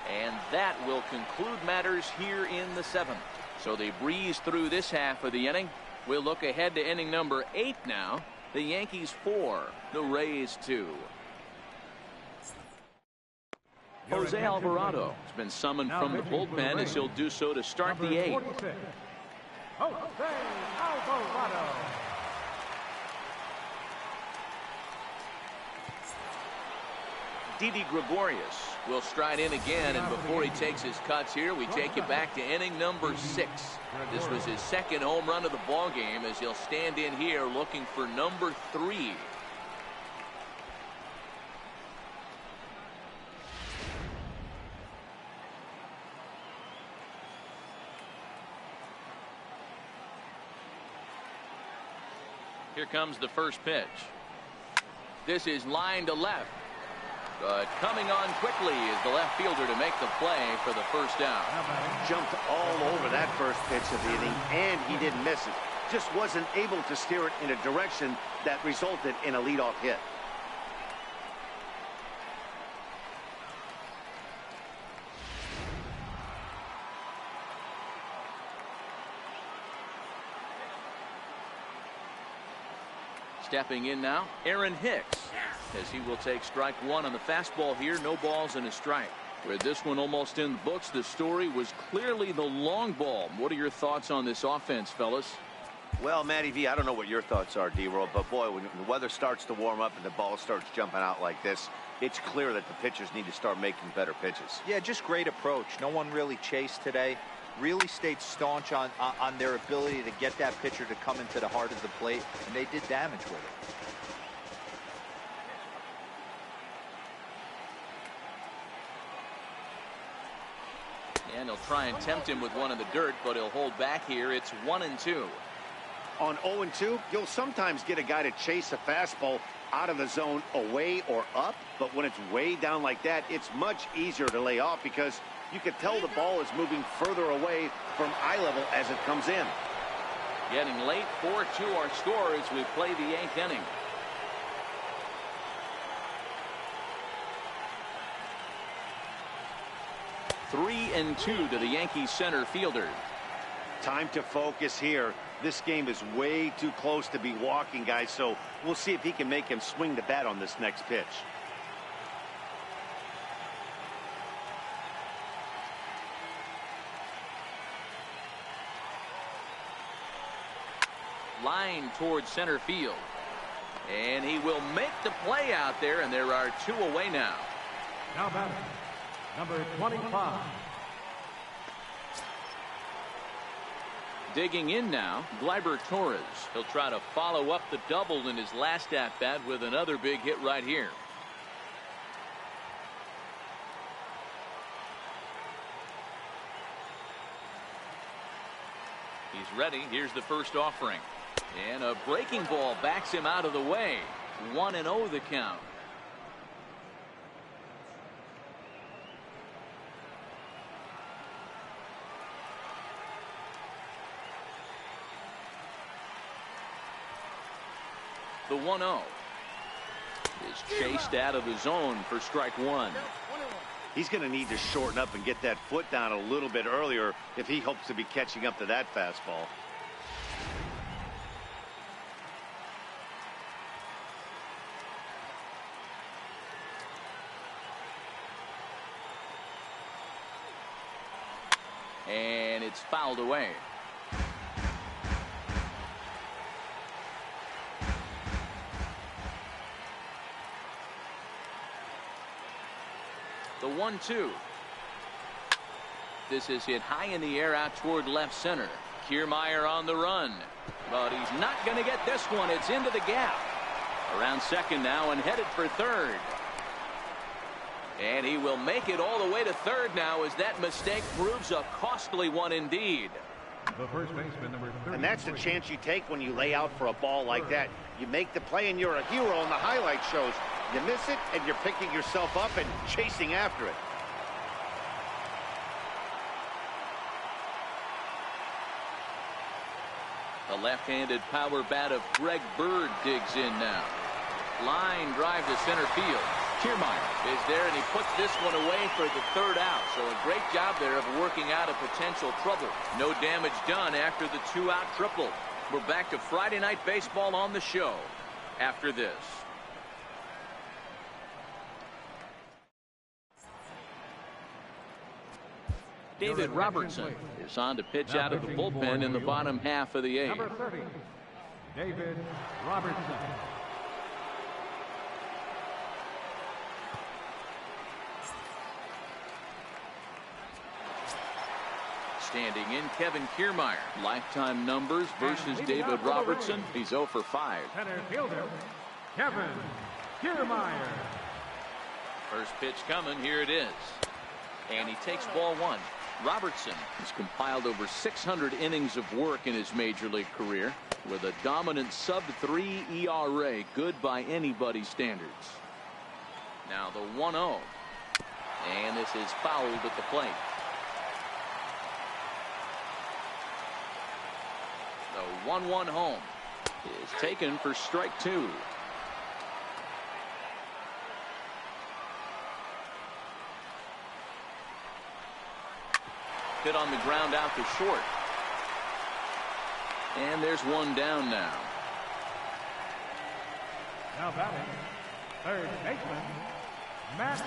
And that will conclude matters here in the 7th. So they breeze through this half of the inning. We'll look ahead to inning number 8 now. The Yankees 4, the Rays 2. Jose Alvarado has been summoned from the bullpen as he'll do so to start the 8th. Jose Alvarado. Didi Gregorius will stride in again, and before he takes his cuts here, we take you back to inning number 6. This was his second home run of the ball game as he'll stand in here looking for number 3. Here comes the first pitch. This is line to left. But coming on quickly is the left fielder to make the play for the first out. Jumped all over that first pitch of the inning, and he didn't miss it. Just wasn't able to steer it in a direction that resulted in a leadoff hit. Stepping in now, Aaron Hicks, as he will take strike 1 on the fastball here. No balls and a strike. With this one almost in the books, the story was clearly the long ball. What are your thoughts on this offense, fellas? Well, Matty V, I don't know what your thoughts are, D-Roll, but boy, when the weather starts to warm up and the ball starts jumping out like this, it's clear that the pitchers need to start making better pitches. Yeah, just great approach. No one really chased today. Really stayed staunch on their ability to get that pitcher to come into the heart of the plate, and they did damage with it. And he'll try and tempt him with one in the dirt, but he'll hold back here. It's 1-2. On 0-2, you'll sometimes get a guy to chase a fastball out of the zone away or up, but when it's way down like that, it's much easier to lay off because you can tell the ball is moving further away from eye level as it comes in. Getting late, 4-2 our score as we play the 8th inning. Three and 2 to the Yankees center fielder. Time to focus here. This game is way too close to be walking, guys, so we'll see if he can make him swing the bat on this next pitch. Line towards center field. And he will make the play out there, and there are 2 away now. Now batting, number 25. Digging in now, Gleyber Torres. He'll try to follow up the double in his last at-bat with another big hit right here. He's ready. Here's the first offering. And a breaking ball backs him out of the way. 1-0 the count. The 1-0 is chased out of the zone for strike 1. He's going to need to shorten up and get that foot down a little bit earlier if he hopes to be catching up to that fastball. And it's fouled away. The 1-2. This is hit high in the air out toward left center. Kiermaier on the run, but he's not going to get this one. It's into the gap. Around second now and headed for third. And he will make it all the way to third now as that mistake proves a costly one indeed. The first baseman, number 30. And that's the chance you take when you lay out for a ball like that. You make the play and you're a hero in the highlight shows. You miss it and you're picking yourself up and chasing after it. The left-handed power bat of Greg Bird digs in now. Line drive to center field. Kiermaier is there, and he puts this one away for the third out. So a great job there of working out a potential trouble. No damage done after the two-out triple. We're back to Friday Night Baseball on the show after this. David Robertson is on to pitch out of the bullpen in the bottom half of the eighth. Number 30, David Robertson. Standing in, Kevin Kiermaier. Lifetime numbers versus David Robertson. He's 0 for 5. Center fielder, Kevin Kiermaier. First pitch coming. Here it is. And he takes ball one. Robertson has compiled over 600 innings of work in his major league career with a dominant sub-3 ERA, good by anybody's standards. Now the 1-0. And this is fouled at the plate. The 1-1 home is taken for strike two. Hit on the ground out to short. And there's one down now. Now batting, third baseman, Matt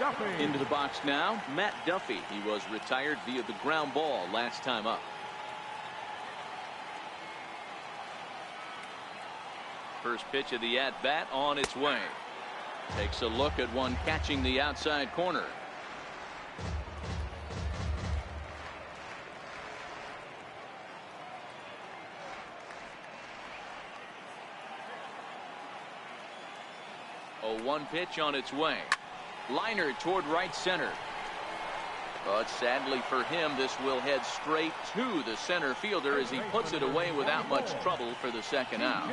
Duffy. Into the box now, Matt Duffy. He was retired via the ground ball last time up. First pitch of the at-bat on its way. Takes a look at one catching the outside corner. A 1 pitch on its way. Liner toward right center. But sadly for him, this will head straight to the center fielder as he puts it away without much trouble for the second out.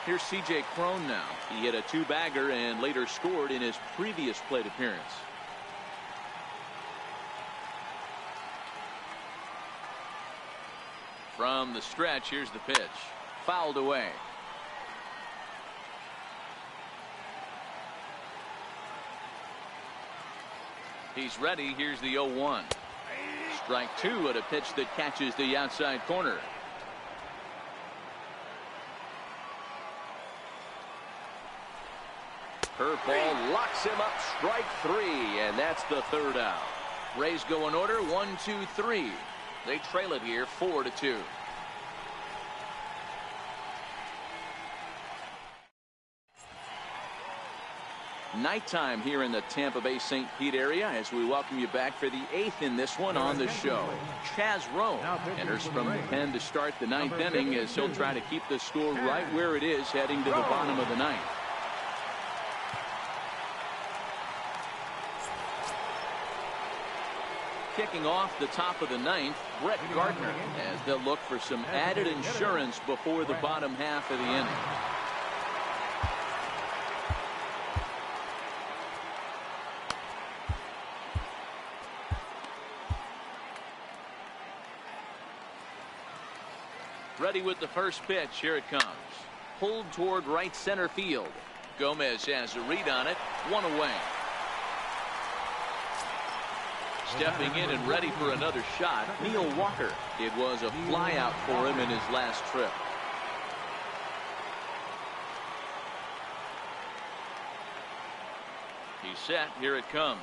Here's C.J. Cron now. He hit a two-bagger and later scored in his previous plate appearance. From the stretch, here's the pitch. Fouled away. He's ready. Here's the 0-1. Strike two at a pitch that catches the outside corner. Curveball locks him up. Strike three, and that's the third out. Rays go in order. 1, 2, 3. They trail it here 4-2. Nighttime here in the Tampa Bay St. Pete area as we welcome you back for the 8th in this one on the show. Chaz Rowe enters from the pen to start the 9th inning as he'll try to keep the score right where it is heading to the bottom of the 9th. Kicking off the top of the 9th, Brett Gardner, as they'll look for some added insurance before the bottom half of the inning. Ready with the first pitch. Here it comes. Pulled toward right center field. Gomez has a read on it. One away. Stepping in and ready for another shot, Neil Walker. It was a flyout for him in his last trip. He's set. Here it comes.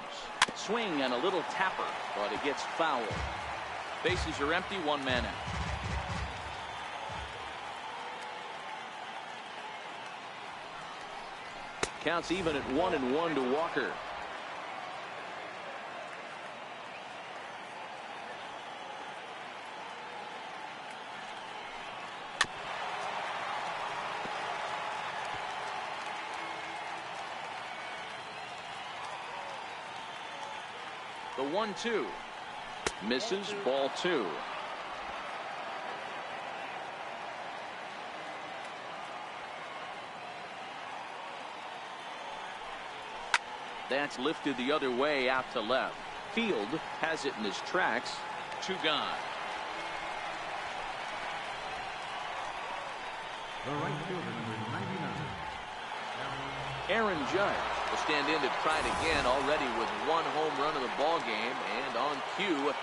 Swing and a little tapper, but it gets foul. Bases are empty. One man out. Counts even at 1-1 to Walker. The 1-2. Misses, ball 2. That's lifted the other way out to left. Field has it in his tracks. 2 gone. The right fielder, number 99. Aaron Judge will stand in to try it again, already with 1 home run of the ball game, and on cue,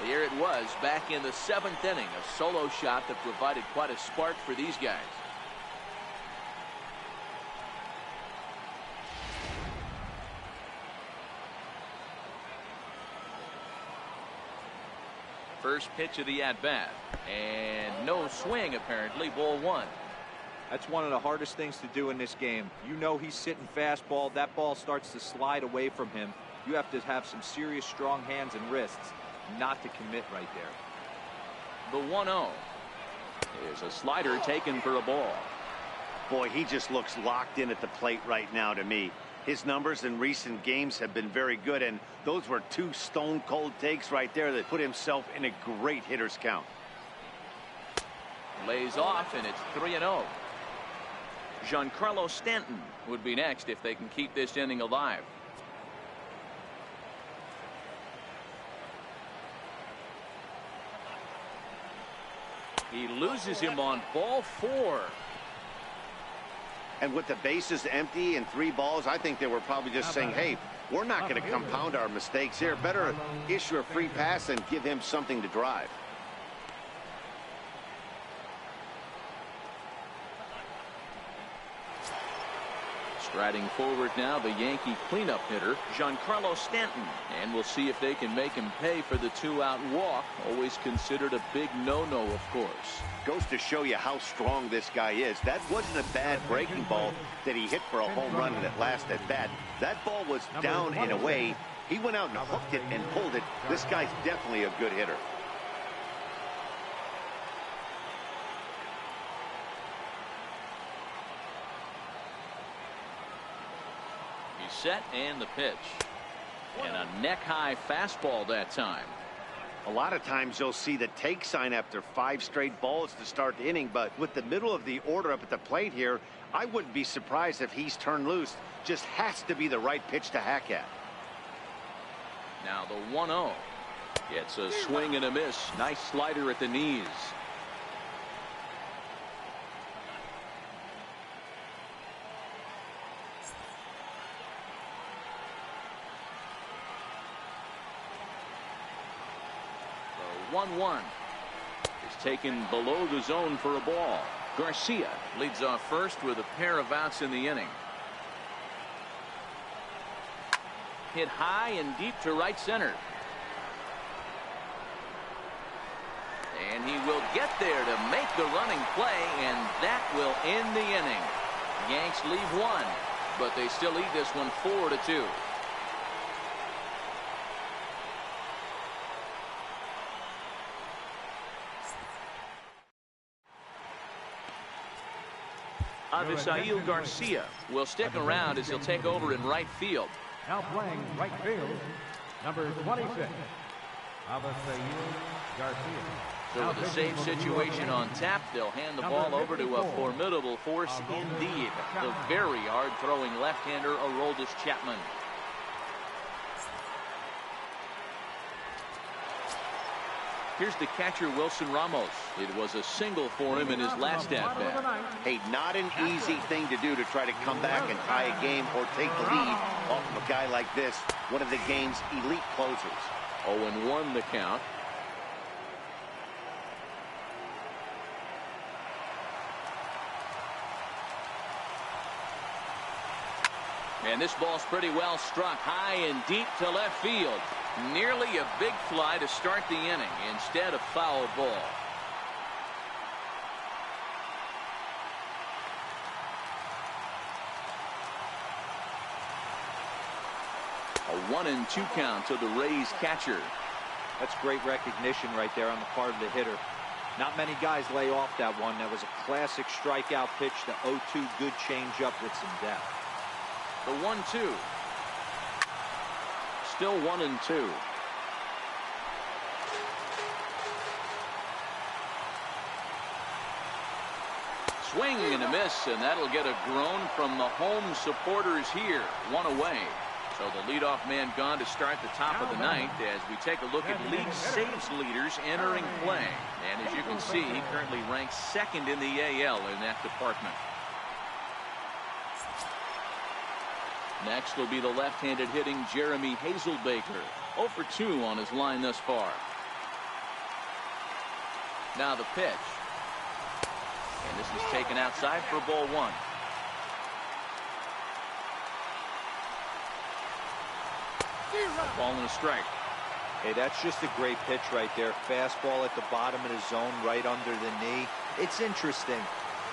there it was, back in the 7th inning, a solo shot that provided quite a spark for these guys. First pitch of the at-bat, and no swing apparently, ball 1. That's one of the hardest things to do in this game. You know he's sitting fastball. That ball starts to slide away from him. You have to have some serious strong hands and wrists not to commit right there. The 1-0 is a slider taken for a ball. Boy, he just looks locked in at the plate right now to me. His numbers in recent games have been very good, and those were 2 stone-cold takes right there that put himself in a great hitter's count. Lays off, and it's 3-0. Giancarlo Stanton would be next if they can keep this inning alive. He loses him on ball 4. And with the bases empty and 3 balls, I think they were probably just saying, hey, we're not going to compound our mistakes here. Better issue a free pass and give him something to drive. Striding forward now, the Yankee cleanup hitter, Giancarlo Stanton. And we'll see if they can make him pay for the 2-out walk. Always considered a big no-no, of course. Goes to show you how strong this guy is. That wasn't a bad breaking ball that he hit for a home run in that last at bat. That ball was down in a way. He went out and hooked it and pulled it. This guy's definitely a good hitter. He's set, and the pitch. And a neck-high fastball that time. A lot of times you'll see the take sign after 5 straight balls to start the inning, but with the middle of the order up at the plate here, I wouldn't be surprised if he's turned loose. Just has to be the right pitch to hack at. Now the 1-0. Gets a swing and a miss. Nice slider at the knees. The 1-1 is taken below the zone for a ball. Garcia leads off first with a pair of outs in the inning. Hit high and deep to right center. And he will get there to make the running play, and that will end the inning. Yanks leave 1, but they still lead this one 4-2. Avisail Garcia will stick around as he'll take over in right field. Now playing right field, number 26, Avisail Garcia. So with a safe situation on tap, they'll hand the ball over to a formidable force indeed. The very hard-throwing left-hander, Aroldis Chapman. Here's the catcher, Wilson Ramos. It was a single for him in his last at-bat. Hey, not an easy thing to do to try to come back and tie a game or take the lead off of a guy like this, one of the game's elite closers. 0-1 the count. And this ball's pretty well struck high and deep to left field. Nearly a big fly to start the inning. Instead, a foul ball. A 1-2 count to the Rays catcher. That's great recognition right there on the part of the hitter. Not many guys lay off that one. That was a classic strikeout pitch. The 0-2 good changeup with some depth. The 1-2. still 1-2. Swing and a miss, and that'll get a groan from the home supporters here. One away. So the leadoff man gone to start the top of the ninth as we take a look at league saves leaders entering play. And as you can see, he currently ranks second in the AL in that department. Next will be the left-handed hitting Jeremy Hazelbaker. 0 for 2 on his line thus far. Now the pitch. And this is taken outside for ball 1. Ball and a strike. Hey, that's just a great pitch right there. Fastball at the bottom of the zone, right under the knee. It's interesting.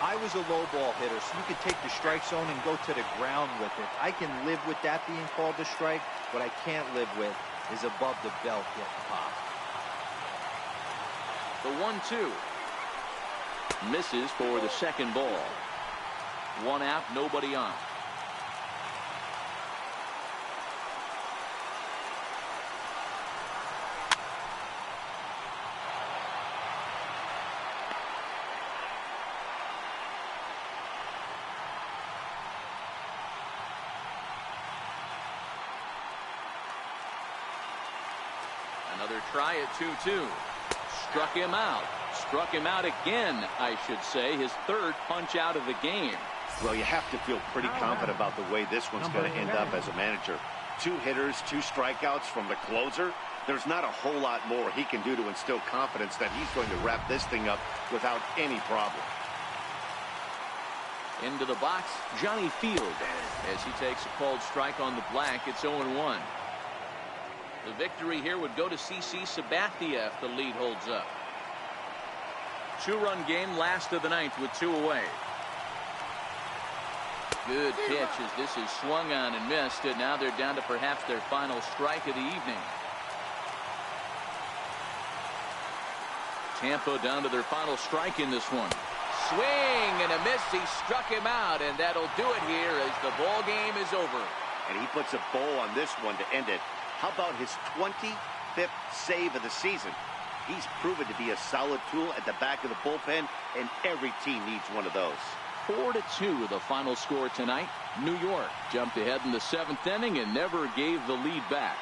I was a low ball hitter, so you could take the strike zone and go to the ground with it. I can live with that being called a strike. What I can't live with is above the belt getting popped. The 1-2. Misses for the second ball. 1 out, nobody on. Another try at 2-2. Struck him out. Struck him out again, I should say. His third punch out of the game. Well, you have to feel pretty confident about the way this one's going to end up as a manager. 2 hitters, 2 strikeouts from the closer. There's not a whole lot more he can do to instill confidence that he's going to wrap this thing up without any problem. Into the box, Johnny Field, as he takes a called strike on the black. It's 0-1. The victory here would go to CC Sabathia if the lead holds up. 2-run game, last of the ninth with 2 away. Good pitch as this is swung on and missed, and now they're down to perhaps their final strike of the evening. Tampa down to their final strike in this one. Swing and a miss. He struck him out, and that'll do it here as the ball game is over. And he puts a bow on this one to end it. How about his 25th save of the season? He's proven to be a solid tool at the back of the bullpen, and every team needs one of those. 4-2 the final score tonight. New York jumped ahead in the 7th inning and never gave the lead back.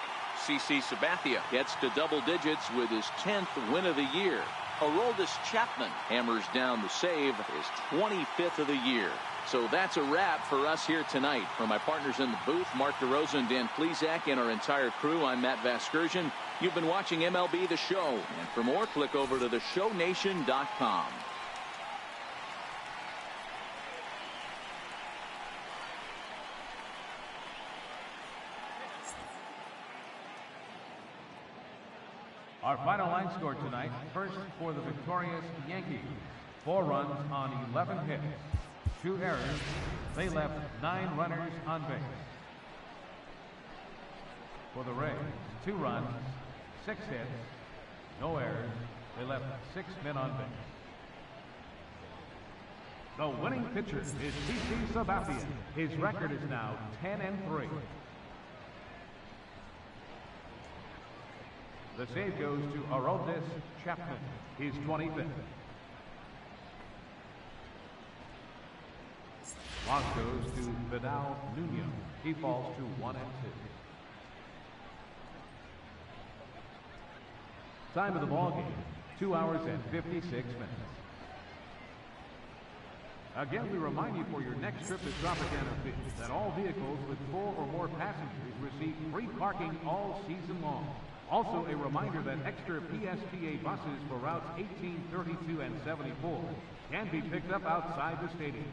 CC Sabathia gets to double digits with his 10th win of the year. Aroldis Chapman hammers down the save, his 25th of the year. So that's a wrap for us here tonight. For my partners in the booth, Mark DeRosa and Dan Plesac, and our entire crew, I'm Matt Vasgersian. You've been watching MLB The Show. And for more, click over to theshownation.com. Our final line score tonight, first for the victorious Yankees. 4 runs on 11 hits. 2 errors. They left 9 runners on base. For the Rays, 2 runs, 6 hits, no errors. They left 6 men on base. The winning pitcher is CC Sabathia. His record is now 10-3. The save goes to Aroldis Chapman, his 25th. Loss goes to Vidal Nuno. He falls to 1-2. Time of the ball game, 2 hours and 56 minutes. Again, we remind you for your next trip to Tropicana Beach that all vehicles with 4 or more passengers receive free parking all season long. Also, a reminder that extra PSTA buses for routes 18, 32, and 74 can be picked up outside the stadium.